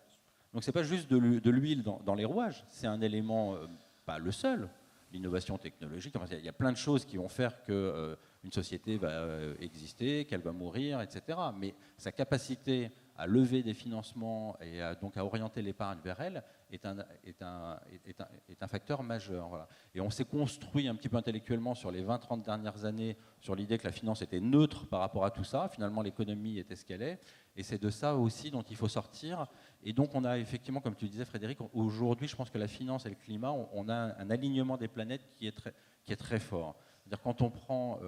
[SPEAKER 3] Donc ce n'est pas juste de l'huile dans les rouages, c'est un élément, pas le seul, l'innovation technologique. Enfin, il y a plein de choses qui vont faire qu'une société va exister, qu'elle va mourir, etc. Mais sa capacité à lever des financements et donc à orienter l'épargne vers elle est un facteur majeur. Voilà. Et on s'est construit un petit peu intellectuellement sur les 20-30 dernières années sur l'idée que la finance était neutre par rapport à tout ça. Finalement, l'économie était ce qu'elle est. Et c'est de ça aussi dont il faut sortir. Et donc, on a effectivement, comme tu le disais, Frédéric, aujourd'hui, je pense que la finance et le climat, on a un alignement des planètes qui est très fort. C'est-à-dire quand on prend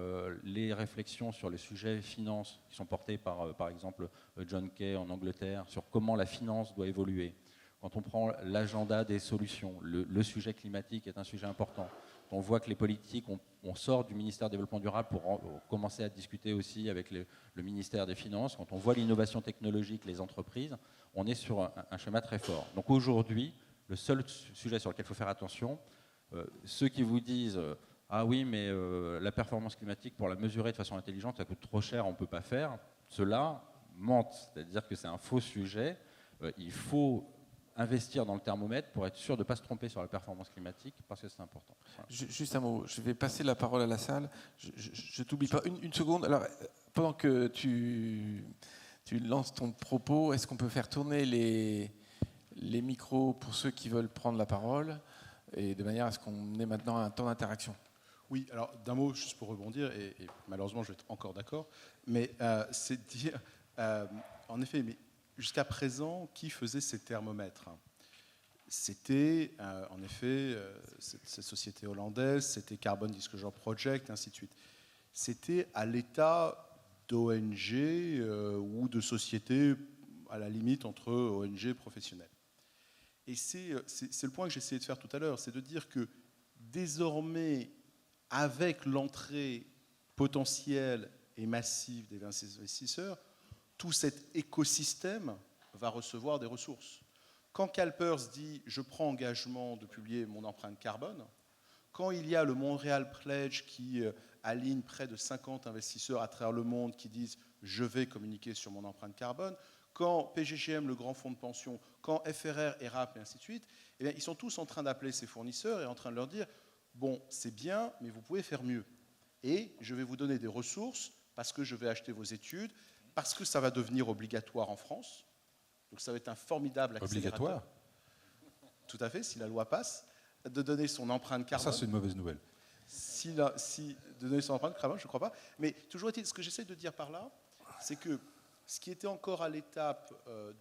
[SPEAKER 3] les réflexions sur le sujet finance qui sont portées par exemple, John Kay en Angleterre, sur comment la finance doit évoluer, quand on prend l'agenda des solutions, le sujet climatique est un sujet important. On voit que les politiques, on sort du ministère du Développement durable pour commencer à discuter aussi avec le ministère des Finances. Quand on voit l'innovation technologique, les entreprises, on est sur un schéma très fort. Donc aujourd'hui, le seul sujet sur lequel il faut faire attention, ceux qui vous disent ah oui, mais la performance climatique, pour la mesurer de façon intelligente, ça coûte trop cher, on ne peut pas faire, ceux-là mentent. C'est-à-dire que c'est un faux sujet. Il faut investir dans le thermomètre pour être sûr de ne pas se tromper sur la performance climatique, parce que c'est important. Voilà.
[SPEAKER 1] Juste un mot, je vais passer la parole à la salle. Je ne t'oublie pas une seconde. Alors, pendant que tu lances ton propos, est-ce qu'on peut faire tourner les micros pour ceux qui veulent prendre la parole, et de manière à ce qu'on ait maintenant un temps d'interaction?
[SPEAKER 2] Oui, alors d'un mot, juste pour rebondir, et malheureusement je vais être encore d'accord, mais c'est de dire, en effet, mais jusqu'à présent, qui faisait ces thermomètres? C'était en effet cette société hollandaise, c'était Carbon Disclosure Project, ainsi de suite. C'était à l'état d'ONG ou de société à la limite entre ONG et professionnels. Et c'est le point que j'essayais de faire tout à l'heure, c'est de dire que désormais, avec l'entrée potentielle et massive des investisseurs, tout cet écosystème va recevoir des ressources. Quand CalPERS dit « je prends engagement de publier mon empreinte carbone », quand il y a le Montréal Pledge qui aligne près de 50 investisseurs à travers le monde qui disent « je vais communiquer sur mon empreinte carbone », quand PGGM, le grand fonds de pension, quand FRR, ERAP et ainsi de suite, eh bien, ils sont tous en train d'appeler ces fournisseurs et en train de leur dire « bon, c'est bien, mais vous pouvez faire mieux. Et je vais vous donner des ressources parce que je vais acheter vos études, parce que ça va devenir obligatoire en France. Donc ça va être un formidable accélérateur.
[SPEAKER 4] Obligatoire ?
[SPEAKER 2] Tout à fait, si la loi passe, de donner son empreinte carbone.
[SPEAKER 4] Ça, c'est une mauvaise nouvelle.
[SPEAKER 2] Si de donner son empreinte carbone, je ne crois pas. Mais toujours est-il, ce que j'essaie de dire par là, c'est que ce qui était encore à l'étape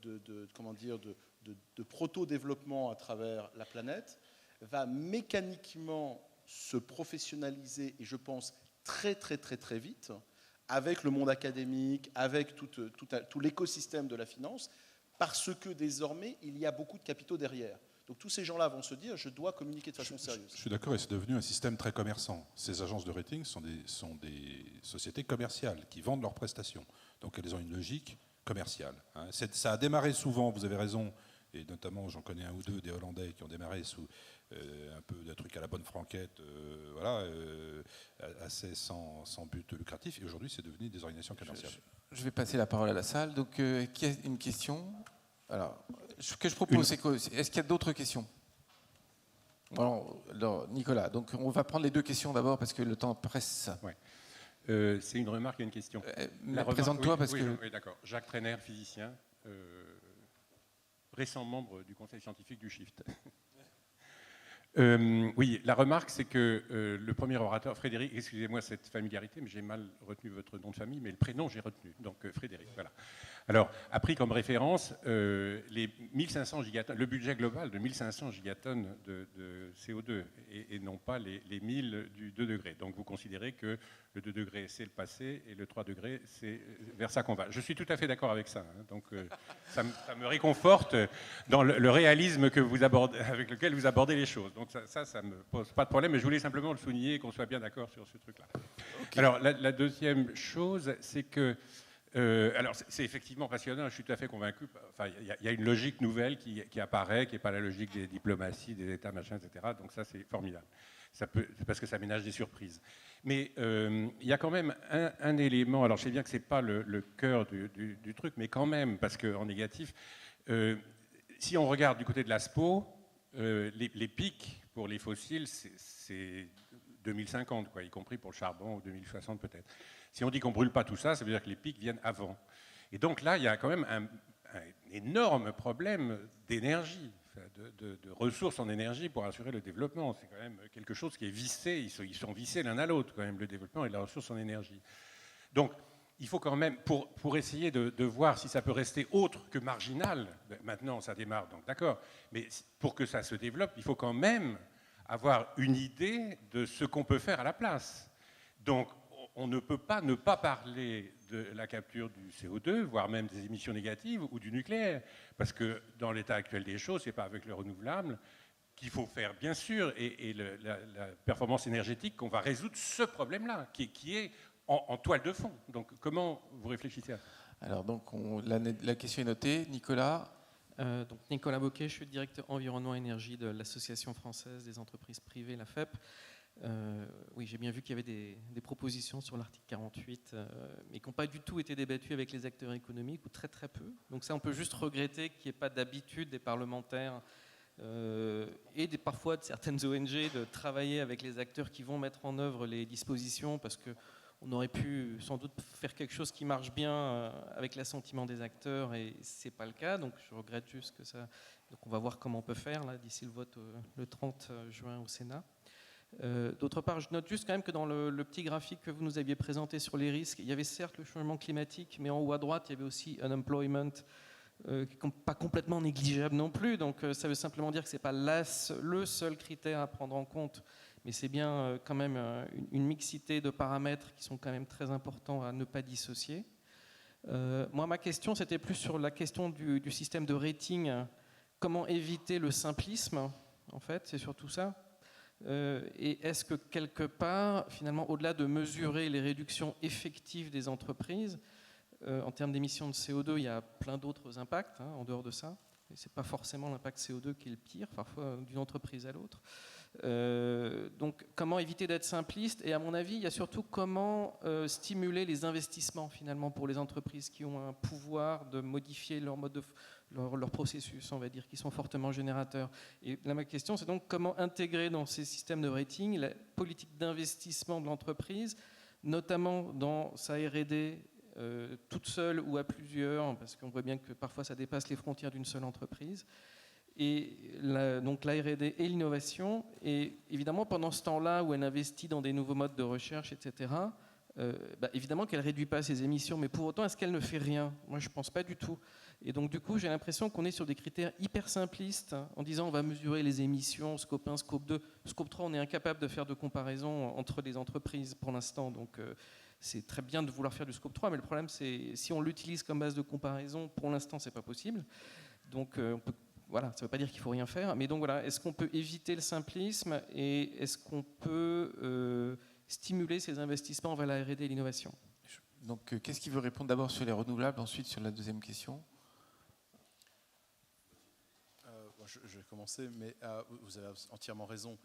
[SPEAKER 2] de proto-développement à travers la planète va mécaniquement se professionnaliser, et je pense très très très très vite, avec le monde académique, avec tout l'écosystème de la finance, parce que désormais, il y a beaucoup de capitaux derrière. Donc tous ces gens-là vont se dire, je dois communiquer de façon sérieuse.
[SPEAKER 4] Je suis d'accord, et c'est devenu un système très commerçant. Ces agences de rating sont des sociétés commerciales qui vendent leurs prestations. Donc elles ont une logique commerciale. Hein. Ça a démarré souvent, vous avez raison, et notamment j'en connais un ou deux des Hollandais qui ont démarré sous un peu de trucs à la bonne franquette, assez sans but lucratif, et aujourd'hui c'est devenu des organisations commerciales.
[SPEAKER 1] Je vais passer la parole à la salle. Donc, qui a une question? Alors, ce que je propose, c'est est-ce qu'il y a d'autres questions? Alors, Nicolas, donc on va prendre les deux questions d'abord parce que le temps presse.
[SPEAKER 5] Ouais. C'est une remarque et une question.
[SPEAKER 1] Présente-toi parce que...
[SPEAKER 5] Oui, d'accord. Jacques Trainer, physicien, récent membre du conseil scientifique du Shift. Oui, la remarque, c'est que le premier orateur, Frédéric, excusez-moi cette familiarité, mais j'ai mal retenu votre nom de famille, mais le prénom, j'ai retenu. Donc Frédéric, voilà. Alors, a pris comme référence les 1500 gigatonnes, le budget global de 1500 gigatonnes de CO2 et non pas les 1000 du 2 degrés. Donc, vous considérez que le 2 degrés, c'est le passé et le 3 degrés, c'est vers ça qu'on va. Je suis tout à fait d'accord avec ça. Hein. Donc, ça me réconforte dans le réalisme que vous abordez, avec lequel vous abordez les choses. Donc, ça me pose pas de problème, mais je voulais simplement le souligner et qu'on soit bien d'accord sur ce truc-là. Okay. Alors, la deuxième chose, c'est que alors, c'est effectivement passionnant, je suis tout à fait convaincu. Enfin, il y a une logique nouvelle qui apparaît, qui n'est pas la logique des diplomaties, des États, machin, etc. Donc ça, c'est formidable. Parce que ça ménage des surprises. Mais il y a quand même un élément, alors je sais bien que ce n'est pas le cœur du truc, mais quand même, parce qu'en négatif, si on regarde du côté de l'ASPO, les pics pour les fossiles, c'est 2050, quoi, y compris pour le charbon, ou 2060 peut-être. Si on dit qu'on ne brûle pas tout ça, ça veut dire que les pics viennent avant. Et donc là, il y a quand même un énorme problème d'énergie, de ressources en énergie pour assurer le développement. C'est quand même quelque chose qui est vissé, ils sont vissés l'un à l'autre, quand même, le développement et la ressource en énergie. Donc, il faut quand même, pour essayer de voir si ça peut rester autre que marginal, maintenant ça démarre, donc d'accord, mais pour que ça se développe, il faut quand même avoir une idée de ce qu'on peut faire à la place. Donc, on ne peut pas ne pas parler de la capture du CO2, voire même des émissions négatives ou du nucléaire, parce que dans l'état actuel des choses, ce n'est pas avec le renouvelable qu'il faut faire, bien sûr, et la performance énergétique qu'on va résoudre ce problème-là, qui est en toile de fond. Donc, comment vous réfléchissez à ça?
[SPEAKER 1] Alors, donc, la question est notée. Nicolas?
[SPEAKER 6] Donc Nicolas Boquet, je suis directeur environnement et énergie de l'Association française des entreprises privées, la FEP. Oui, j'ai bien vu qu'il y avait des propositions sur l'article 48, mais qui n'ont pas du tout été débattues avec les acteurs économiques, ou très très peu. Donc ça, on peut juste regretter qu'il n'y ait pas d'habitude des parlementaires et parfois de certaines ONG de travailler avec les acteurs qui vont mettre en œuvre les dispositions, parce qu'on aurait pu sans doute faire quelque chose qui marche bien avec l'assentiment des acteurs, et ce n'est pas le cas. Donc je regrette juste que ça... Donc on va voir comment on peut faire là, d'ici le vote le 30 juin au Sénat. D'autre part, je note juste quand même que dans le petit graphique que vous nous aviez présenté sur les risques, il y avait certes le changement climatique, mais en haut à droite, il y avait aussi unemployment, qui n'est pas complètement négligeable non plus. Donc ça veut simplement dire que ce n'est pas le seul critère à prendre en compte, mais c'est bien quand même une mixité de paramètres qui sont quand même très importants à ne pas dissocier. Moi, ma question, c'était plus sur la question du système de rating. Comment éviter le simplisme, en fait, c'est surtout ça. Et est-ce que quelque part, finalement, au-delà de mesurer les réductions effectives des entreprises, en termes d'émissions de CO2, il y a plein d'autres impacts en dehors de ça. Et ce n'est pas forcément l'impact CO2 qui est le pire, parfois d'une entreprise à l'autre. Donc comment éviter d'être simpliste? Et à mon avis, il y a surtout comment stimuler les investissements finalement pour les entreprises qui ont un pouvoir de modifier leur mode de... leur processus, on va dire, qui sont fortement générateurs. Et là, ma question, c'est donc comment intégrer dans ces systèmes de rating la politique d'investissement de l'entreprise, notamment dans sa R&D toute seule ou à plusieurs, parce qu'on voit bien que parfois ça dépasse les frontières d'une seule entreprise. Et donc la R&D et l'innovation. Et évidemment, pendant ce temps-là où elle investit dans des nouveaux modes de recherche, etc., évidemment qu'elle ne réduit pas ses émissions, mais pour autant, est-ce qu'elle ne fait rien? Moi, je ne pense pas du tout. Et donc, du coup, j'ai l'impression qu'on est sur des critères hyper simplistes, en disant on va mesurer les émissions, scope 1, scope 2. Scope 3, on est incapable de faire de comparaison entre les entreprises pour l'instant. Donc, c'est très bien de vouloir faire du scope 3, mais le problème, c'est si on l'utilise comme base de comparaison, pour l'instant, ce n'est pas possible. Donc, on peut... Voilà, ça ne veut pas dire qu'il ne faut rien faire, mais donc voilà, est-ce qu'on peut éviter le simplisme et est-ce qu'on peut stimuler ces investissements vers la R&D et l'innovation?
[SPEAKER 1] Donc, qu'est-ce qui veut répondre d'abord sur les renouvelables, ensuite sur la deuxième question?
[SPEAKER 2] Je vais commencer, mais vous avez entièrement raison,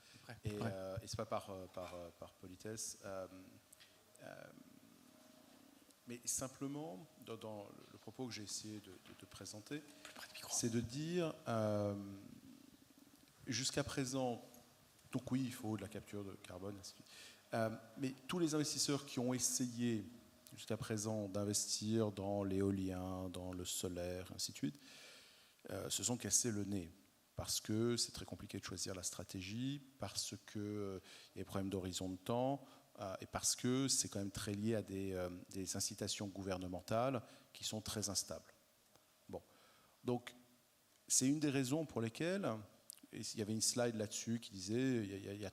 [SPEAKER 2] et ce n'est pas par politesse. Mais simplement, dans le propos que j'ai essayé de présenter, c'est de dire, jusqu'à présent, donc oui, il faut de la capture de carbone, ainsi de suite. Mais tous les investisseurs qui ont essayé jusqu'à présent d'investir dans l'éolien, dans le solaire, ainsi de suite, se sont cassés le nez. Parce que c'est très compliqué de choisir la stratégie, parce qu'il y a des problèmes d'horizon de temps, et parce que c'est quand même très lié à des incitations gouvernementales qui sont très instables. Bon. Donc, c'est une des raisons pour lesquelles, et il y avait une slide là-dessus qui disait il y a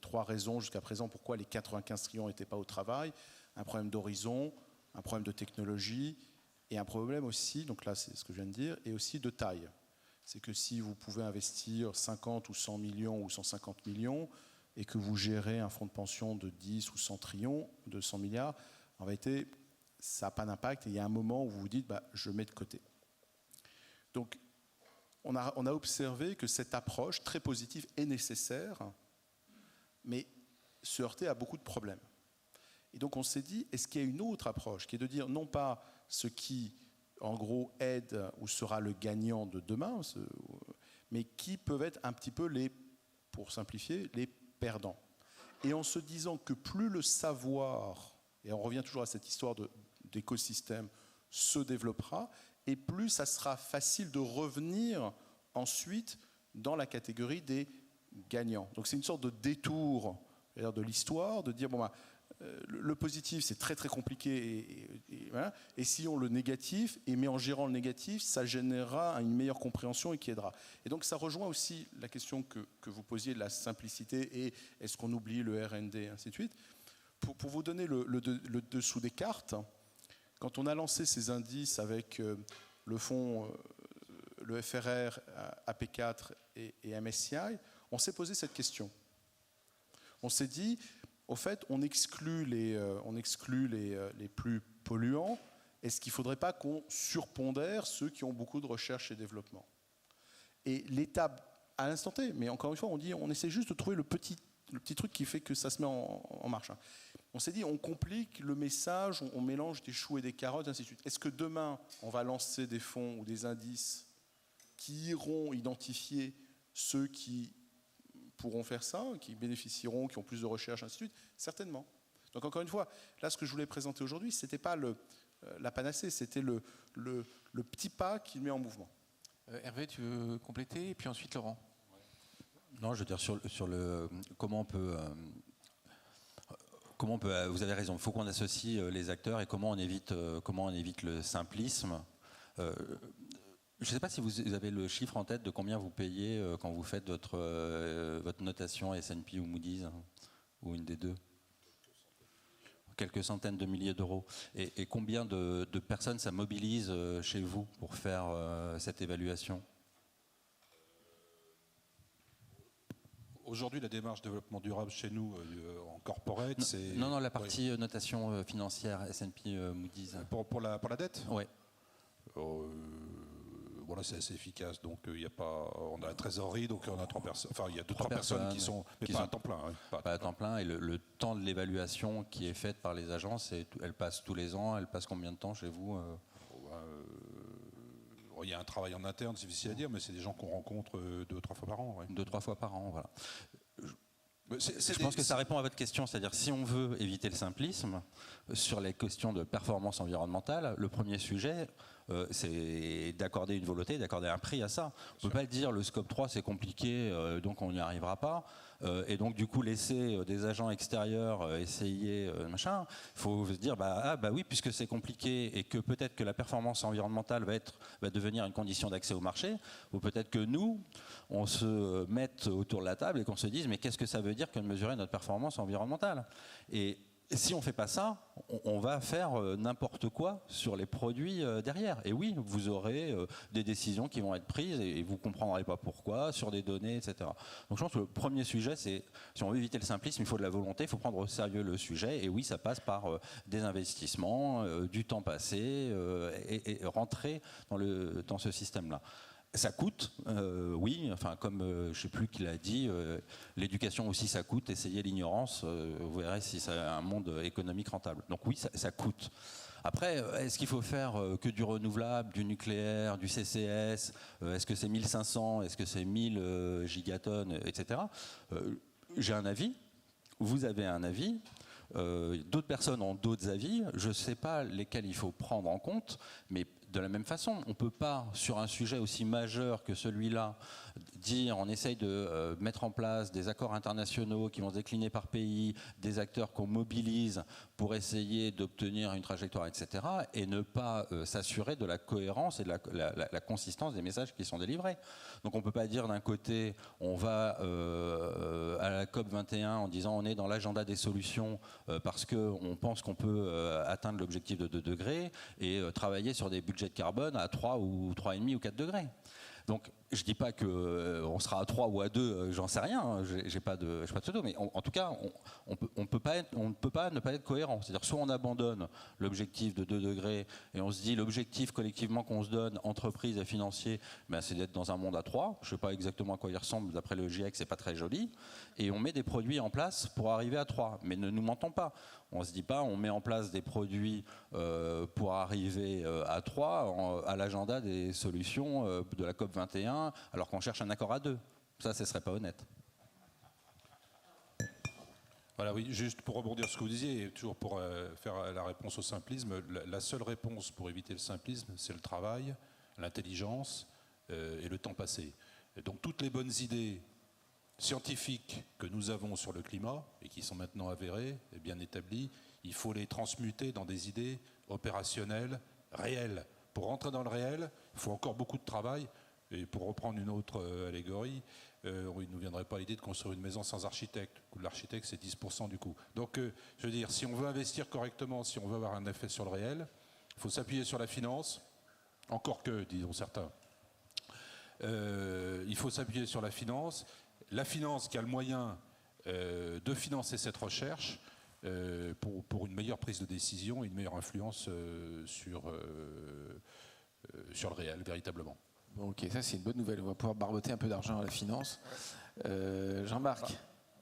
[SPEAKER 2] 3 raisons jusqu'à présent pourquoi les 95 trillions n'étaient pas au travail. Un problème d'horizon, un problème de technologie, et un problème aussi, donc là c'est ce que je viens de dire, et aussi de taille. C'est que si vous pouvez investir 50 ou 100 millions ou 150 millions et que vous gérez un fonds de pension de 10 ou 100 trillions, de 100 milliards, en réalité, ça n'a pas d'impact et il y a un moment où vous vous dites je mets de côté. Donc, on a observé que cette approche très positive est nécessaire, mais se heurtait à beaucoup de problèmes. Et donc, on s'est dit, est-ce qu'il y a une autre approche qui est de dire non pas ce qui en gros, aide ou sera le gagnant de demain, mais qui peuvent être un petit peu pour simplifier, les perdants. Et en se disant que plus le savoir, et on revient toujours à cette histoire d'écosystème, se développera, et plus ça sera facile de revenir ensuite dans la catégorie des gagnants. Donc c'est une sorte de détour de l'histoire, de dire, le positif, c'est très très compliqué, voilà. Et si on le négatif, mais en gérant le négatif, ça générera une meilleure compréhension et qui aidera. Et donc ça rejoint aussi la question que vous posiez de la simplicité et est-ce qu'on oublie le R&D, et ainsi de suite. Pour vous donner le dessous des cartes, quand on a lancé ces indices avec le fonds, le FRR, AP4 et MSCI, on s'est posé cette question. On s'est dit, au fait, on exclut les plus polluants. Est-ce qu'il ne faudrait pas qu'on surpondère ceux qui ont beaucoup de recherche et développement? Et l'étape, à l'instant T, mais encore une fois, on essaie juste de trouver le petit truc qui fait que ça se met en marche. On s'est dit, on complique le message, on mélange des choux et des carottes, ainsi de suite. Est-ce que demain, on va lancer des fonds ou des indices qui iront identifier ceux qui pourront faire ça, qui bénéficieront, qui ont plus de recherche, ainsi de suite? Certainement. Donc encore une fois, là, ce que je voulais présenter aujourd'hui, ce n'était pas la panacée, c'était le petit pas qui met en mouvement.
[SPEAKER 1] Hervé, tu veux compléter? Et puis ensuite, Laurent.
[SPEAKER 3] Non, je veux dire, sur le comment on peut... vous avez raison, il faut qu'on associe les acteurs et comment on évite le simplisme. Je ne sais pas si vous avez le chiffre en tête de combien vous payez quand vous faites votre notation S&P ou Moody's, ou une des deux. Quelques centaines de milliers d'euros. Et combien de personnes ça mobilise chez vous pour faire cette évaluation?
[SPEAKER 4] Aujourd'hui, la démarche développement durable chez nous, en corporate, c'est...
[SPEAKER 3] Non, la partie notation financière, S&P, Moody's.
[SPEAKER 4] Pour la dette?
[SPEAKER 3] Oui.
[SPEAKER 4] Voilà, c'est assez efficace. Donc, on a la trésorerie, donc on a 3 personnes. Enfin, il y a 2-3 personnes qui sont pas à temps plein. Hein,
[SPEAKER 3] pas à temps plein. Et le temps de l'évaluation qui est faite par les agences, elle passe tous les ans. Elle passe combien de temps chez vous?
[SPEAKER 4] Il y a un travail en interne, c'est difficile à dire, mais c'est des gens qu'on rencontre 2 ou 3 fois par an. Ouais.
[SPEAKER 3] 2-3 fois par an, voilà. Je pense que ça répond à votre question, c'est-à-dire si on veut éviter le simplisme sur les questions de performance environnementale, le premier sujet, c'est d'accorder une volonté, d'accorder un prix à ça. On ne peut pas dire le scope 3 c'est compliqué, donc on n'y arrivera pas, et donc du coup laisser des agents extérieurs essayer machin. Il faut se dire oui, puisque c'est compliqué et que peut-être que la performance environnementale va devenir une condition d'accès au marché, ou peut-être que nous on se mette autour de la table et qu'on se dise mais qu'est-ce que ça veut dire que de mesurer notre performance environnementale? Et si on ne fait pas ça, on va faire n'importe quoi sur les produits derrière. Et oui, vous aurez des décisions qui vont être prises et vous ne comprendrez pas pourquoi, sur des données, etc. Donc je pense que le premier sujet, c'est, si on veut éviter le simplisme, il faut de la volonté, il faut prendre au sérieux le sujet. Et oui, ça passe par des investissements, du temps passé et rentrer dans ce système-là. Ça coûte, oui, enfin comme je ne sais plus qui l'a dit, l'éducation aussi ça coûte, essayez l'ignorance, vous verrez si c'est un monde économique rentable. Donc oui, ça coûte. Après, est-ce qu'il faut faire que du renouvelable, du nucléaire, du CCS? Est-ce que c'est 1500? Est-ce que c'est 1000 gigatonnes, etc. J'ai un avis. vous avez un avis, d'autres personnes ont d'autres avis, je ne sais pas lesquels il faut prendre en compte, mais de la même façon, on ne peut pas, sur un sujet aussi majeur que celui-là, dire on essaye de mettre en place des accords internationaux qui vont se décliner par pays, des acteurs qu'on mobilise pour essayer d'obtenir une trajectoire, etc., et ne pas s'assurer de la cohérence et de la consistance des messages qui sont délivrés. Donc on ne peut pas dire d'un côté, on va à la COP21 en disant on est dans l'agenda des solutions parce qu'on pense qu'on peut atteindre l'objectif de 2 degrés et travailler sur des budgets de carbone à 3 ou 3,5 ou 4 degrés. Donc, je ne dis pas qu'on sera à 3 ou à 2, j'en sais rien, hein, j'ai pas de pseudo, mais en tout cas, on ne peut pas ne pas être cohérent. C'est-à-dire, soit on abandonne l'objectif de 2 degrés et on se dit l'objectif collectivement qu'on se donne, entreprise et financier, ben, c'est d'être dans un monde à 3. Je ne sais pas exactement à quoi il ressemble, d'après le GIEC, c'est pas très joli. Et on met des produits en place pour arriver à 3. Mais ne nous mentons pas. On ne se dit pas, on met en place des produits pour arriver à 3 à l'agenda des solutions de la COP21, alors qu'on cherche un accord à 2. Ça, ce ne serait pas honnête.
[SPEAKER 4] Voilà, oui, juste pour rebondir sur ce que vous disiez, et toujours pour faire la réponse au simplisme, la seule réponse pour éviter le simplisme, c'est le travail, l'intelligence et le temps passé. Et donc toutes les bonnes idées scientifiques que nous avons sur le climat, et qui sont maintenant avérées et bien établies, il faut les transmuter dans des idées opérationnelles, réelles. Pour rentrer dans le réel, il faut encore beaucoup de travail. Et pour reprendre une autre allégorie, il ne nous viendrait pas l'idée de construire une maison sans architecte. Le coût de l'architecte, c'est 10% du coût. Donc, je veux dire, si on veut investir correctement, si on veut avoir un effet sur le réel, il faut s'appuyer sur la finance, encore que, disons certains, il faut s'appuyer sur la finance qui a le moyen de financer cette recherche pour une meilleure prise de décision et une meilleure influence sur le réel, véritablement.
[SPEAKER 1] Bon, ok, ça c'est une bonne nouvelle. On va pouvoir barboter un peu d'argent à la finance. Jean-Marc.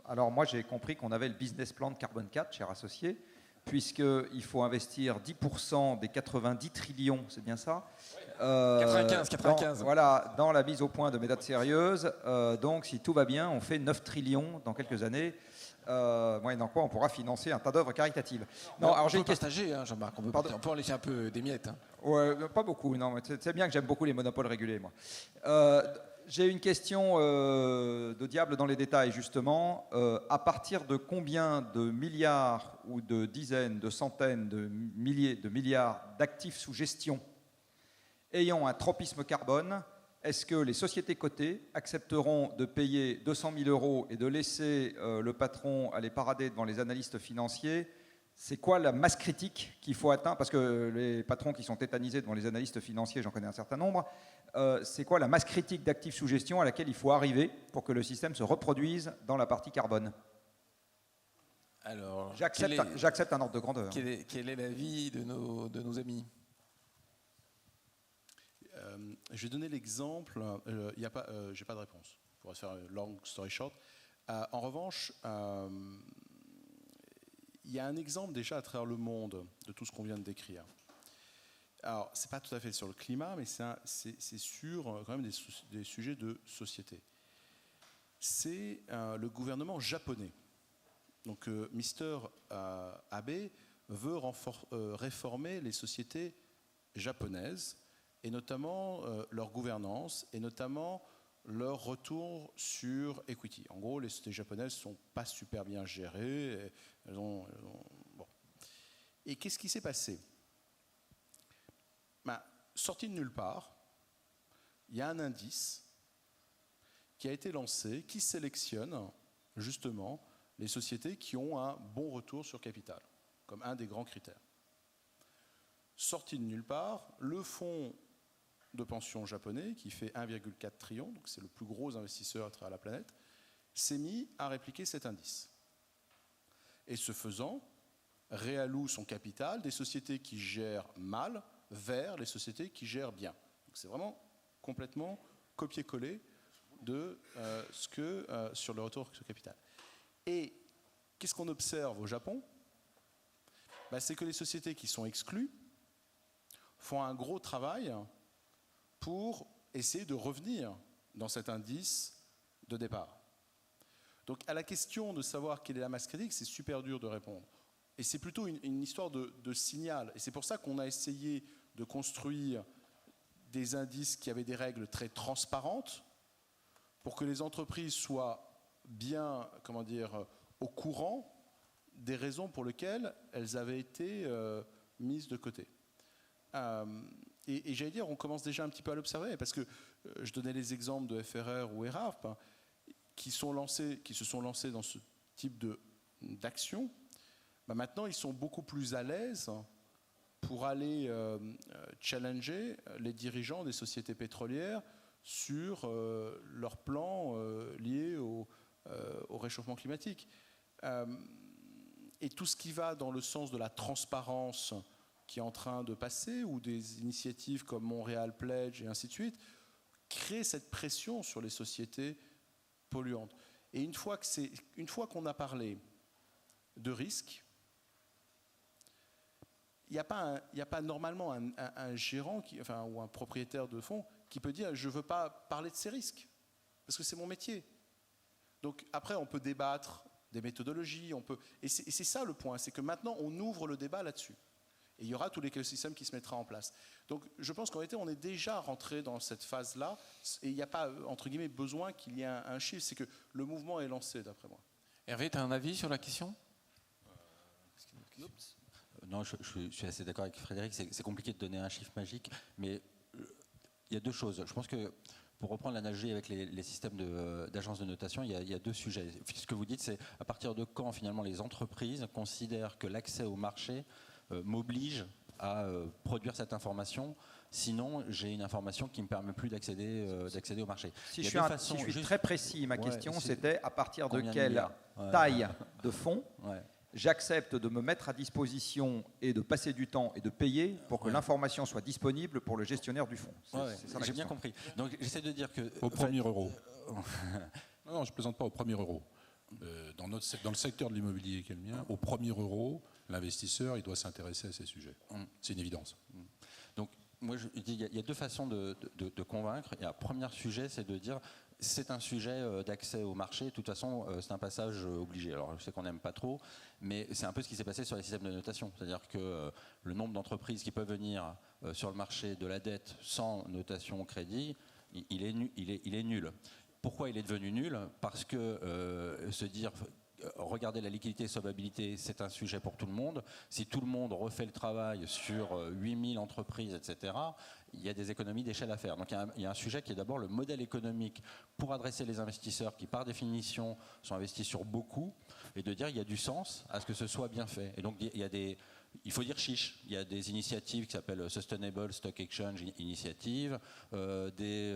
[SPEAKER 7] Alors moi j'ai compris qu'on avait le business plan de Carbone 4, cher associé, puisqu'il faut investir 10% des 90 trillions, c'est bien ça
[SPEAKER 1] 95.
[SPEAKER 7] Dans la mise au point de méthodes sérieuses. Donc si tout va bien, on fait 9 trillions dans quelques années. Moyennant quoi on pourra financer un tas d'œuvres caritatives.
[SPEAKER 1] Non, alors j'ai une question. Partager, hein, Jean-Marc. On peut en laisser un peu des miettes. Hein.
[SPEAKER 7] Ouais, pas beaucoup. Non, c'est bien que j'aime beaucoup les monopoles régulés, moi. J'ai une question de diable dans les détails, justement. À partir de combien de milliards ou de dizaines, de centaines, de milliers de milliards d'actifs sous gestion ayant un tropisme carbone, est-ce que les sociétés cotées accepteront de payer 200 000 € et de laisser le patron aller parader devant les analystes financiers? C'est quoi la masse critique qu'il faut atteindre? Parce que les patrons qui sont tétanisés devant les analystes financiers, j'en connais un certain nombre. C'est quoi la masse critique d'actifs sous gestion à laquelle il faut arriver pour que le système se reproduise dans la partie carbone?
[SPEAKER 1] Alors,
[SPEAKER 7] j'accepte un ordre de grandeur.
[SPEAKER 1] Quel est l'avis de nos amis?
[SPEAKER 2] Je vais donner l'exemple. Je n'ai pas de réponse. Pour faire long story short. En revanche, il y a un exemple déjà à travers le monde de tout ce qu'on vient de décrire. Alors, ce n'est pas tout à fait sur le climat, mais c'est sur quand même des sujets de société. C'est le gouvernement japonais. Donc, Mr. Abe veut réformer les sociétés japonaises, et notamment leur gouvernance, et notamment leur retour sur equity. En gros, les sociétés japonaises ne sont pas super bien gérées. Bon. Et qu'est-ce qui s'est passé? Sorti de nulle part, il y a un indice qui a été lancé, qui sélectionne justement les sociétés qui ont un bon retour sur capital, comme un des grands critères. Sorti de nulle part, le fonds de pension japonais, qui fait 1,4 trillion, donc c'est le plus gros investisseur à travers la planète, s'est mis à répliquer cet indice. Et ce faisant, réalloue son capital des sociétés qui gèrent mal vers les sociétés qui gèrent bien. Donc c'est vraiment complètement copier-coller de ce que sur le retour sur capital. Et qu'est-ce qu'on observe au Japon? C'est que les sociétés qui sont exclues font un gros travail pour essayer de revenir dans cet indice de départ. Donc à la question de savoir quelle est la masse critique, c'est super dur de répondre. Et c'est plutôt une histoire de signal. Et c'est pour ça qu'on a essayé de construire des indices qui avaient des règles très transparentes pour que les entreprises soient bien, au courant des raisons pour lesquelles elles avaient été mises de côté. Et j'allais dire, on commence déjà un petit peu à l'observer, parce que je donnais les exemples de FRR ou ERAP, qui se sont lancés dans ce type d'action. Maintenant, ils sont beaucoup plus à l'aise pour aller challenger les dirigeants des sociétés pétrolières sur leurs plans liés au réchauffement climatique. Et tout ce qui va dans le sens de la transparence qui est en train de passer, ou des initiatives comme Montréal Pledge et ainsi de suite, crée cette pression sur les sociétés polluantes. Et une fois qu'on a parlé de risques, il n'y a pas normalement un gérant ou un propriétaire de fonds qui peut dire « je ne veux pas parler de ces risques, parce que c'est mon métier ». Donc après, on peut débattre des méthodologies, et c'est ça le point, c'est que maintenant, on ouvre le débat là-dessus. Et il y aura tout l'écosystème qui se mettra en place. Donc je pense qu'en réalité, on est déjà rentré dans cette phase-là, et il n'y a pas, entre guillemets, besoin qu'il y ait un chiffre, c'est que le mouvement est lancé, d'après moi.
[SPEAKER 1] Hervé, tu as un avis sur la question ?
[SPEAKER 3] Non, je suis assez d'accord avec Frédéric, c'est compliqué de donner un chiffre magique, mais il y a deux choses. Je pense que, pour reprendre l'analogie avec les systèmes d'agences de notation, il y a deux sujets. Ce que vous dites, c'est à partir de quand, finalement, les entreprises considèrent que l'accès au marché m'oblige à produire cette information, sinon j'ai une information qui ne me permet plus d'accéder au marché.
[SPEAKER 7] Si je suis très précis, ma question c'était à partir de quelle
[SPEAKER 3] de
[SPEAKER 7] taille de fonds j'accepte de me mettre à disposition et de passer du temps et de payer pour que l'information soit disponible pour le gestionnaire du fonds.
[SPEAKER 3] J'ai bien compris. Donc j'essaie de dire que...
[SPEAKER 4] Au premier euro. Non, je ne plaisante pas, au premier euro. Dans le secteur de l'immobilier qui est le mien, au premier euro, l'investisseur il doit s'intéresser à ces sujets. C'est une évidence.
[SPEAKER 3] Donc moi je dis il y a deux façons de convaincre. Et un premier sujet, c'est de dire c'est un sujet d'accès au marché. De toute façon, c'est un passage obligé. Alors je sais qu'on n'aime pas trop, mais c'est un peu ce qui s'est passé sur les systèmes de notation. C'est-à-dire que le nombre d'entreprises qui peuvent venir sur le marché de la dette sans notation crédit, il est nul. Pourquoi il est devenu nul ? Parce que se dire regarder la liquidité et solvabilité, c'est un sujet pour tout le monde. Si tout le monde refait le travail sur 8000 entreprises, etc., il y a des économies d'échelle à faire. Donc il y a un sujet qui est d'abord le modèle économique pour adresser les investisseurs qui, par définition, sont investis sur beaucoup, et de dire il y a du sens à ce que ce soit bien fait. Et donc il faut dire chiche. Il y a des initiatives qui s'appellent Sustainable Stock Exchange Initiative, des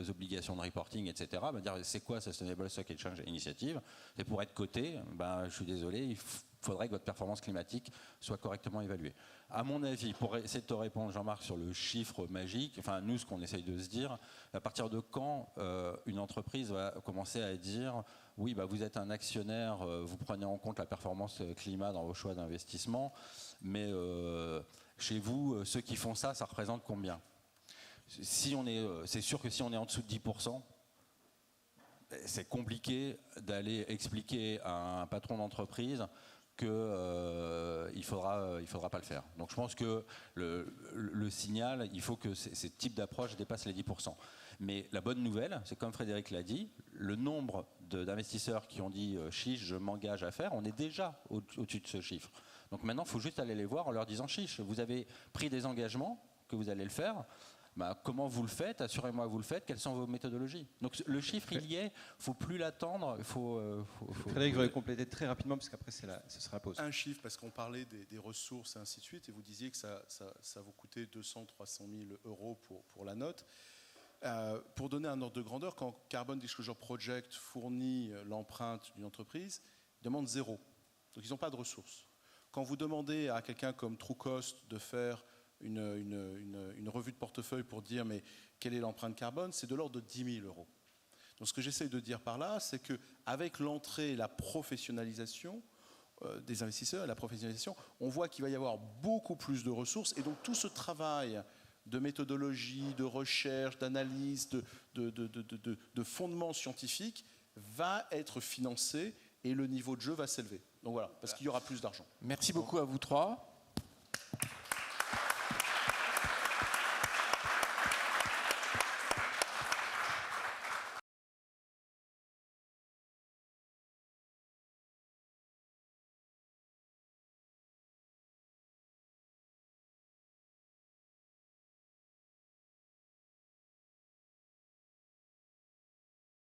[SPEAKER 3] obligations de reporting, etc. Dire c'est quoi Sustainable Stock Exchange Initiative ? C'est pour être coté, je suis désolé, il faudrait que votre performance climatique soit correctement évaluée. À mon avis, pour essayer de te répondre, Jean-Marc, sur le chiffre magique, nous, ce qu'on essaye de se dire, à partir de quand une entreprise va commencer à dire oui, vous êtes un actionnaire, vous prenez en compte la performance climat dans vos choix d'investissement, mais chez vous, ceux qui font ça représente combien ? C'est sûr que si on est en dessous de 10%, c'est compliqué d'aller expliquer à un patron d'entreprise qu'il ne faudra pas le faire. Donc je pense que le signal, il faut que ces types d'approches dépassent les 10%. Mais la bonne nouvelle, c'est comme Frédéric l'a dit, le nombre d'investisseurs qui ont dit chiche, je m'engage à faire, on est déjà au-dessus de ce chiffre. Donc maintenant, il faut juste aller les voir en leur disant chiche, vous avez pris des engagements que vous allez le faire. Comment vous le faites ? Assurez-moi que vous le faites. Quelles sont vos méthodologies ? Donc le chiffre, il y est. Il ne faut plus l'attendre.
[SPEAKER 8] Frédéric, je voudrais compléter très rapidement parce qu'après, ce sera la pause.
[SPEAKER 2] Un chiffre, parce qu'on parlait des ressources et ainsi de suite, et vous disiez que ça vous coûtait 200 300 000 euros pour la note. Pour donner un ordre de grandeur, quand Carbon Disclosure Project fournit l'empreinte d'une entreprise, il demande 0. Donc ils n'ont pas de ressources. Quand vous demandez à quelqu'un comme Trucost de faire une revue de portefeuille pour dire mais quelle est l'empreinte carbone, c'est de l'ordre de 10 000 euros. Donc ce que j'essaie de dire par là, c'est qu'avec l'entrée et la professionnalisation des investisseurs, la professionnalisation, on voit qu'il va y avoir beaucoup plus de ressources, et donc tout ce travail de méthodologie, de recherche, d'analyse, de fondement scientifique va être financé et le niveau de jeu va s'élever. Donc voilà, parce qu'il y aura plus d'argent.
[SPEAKER 1] Merci beaucoup à vous trois.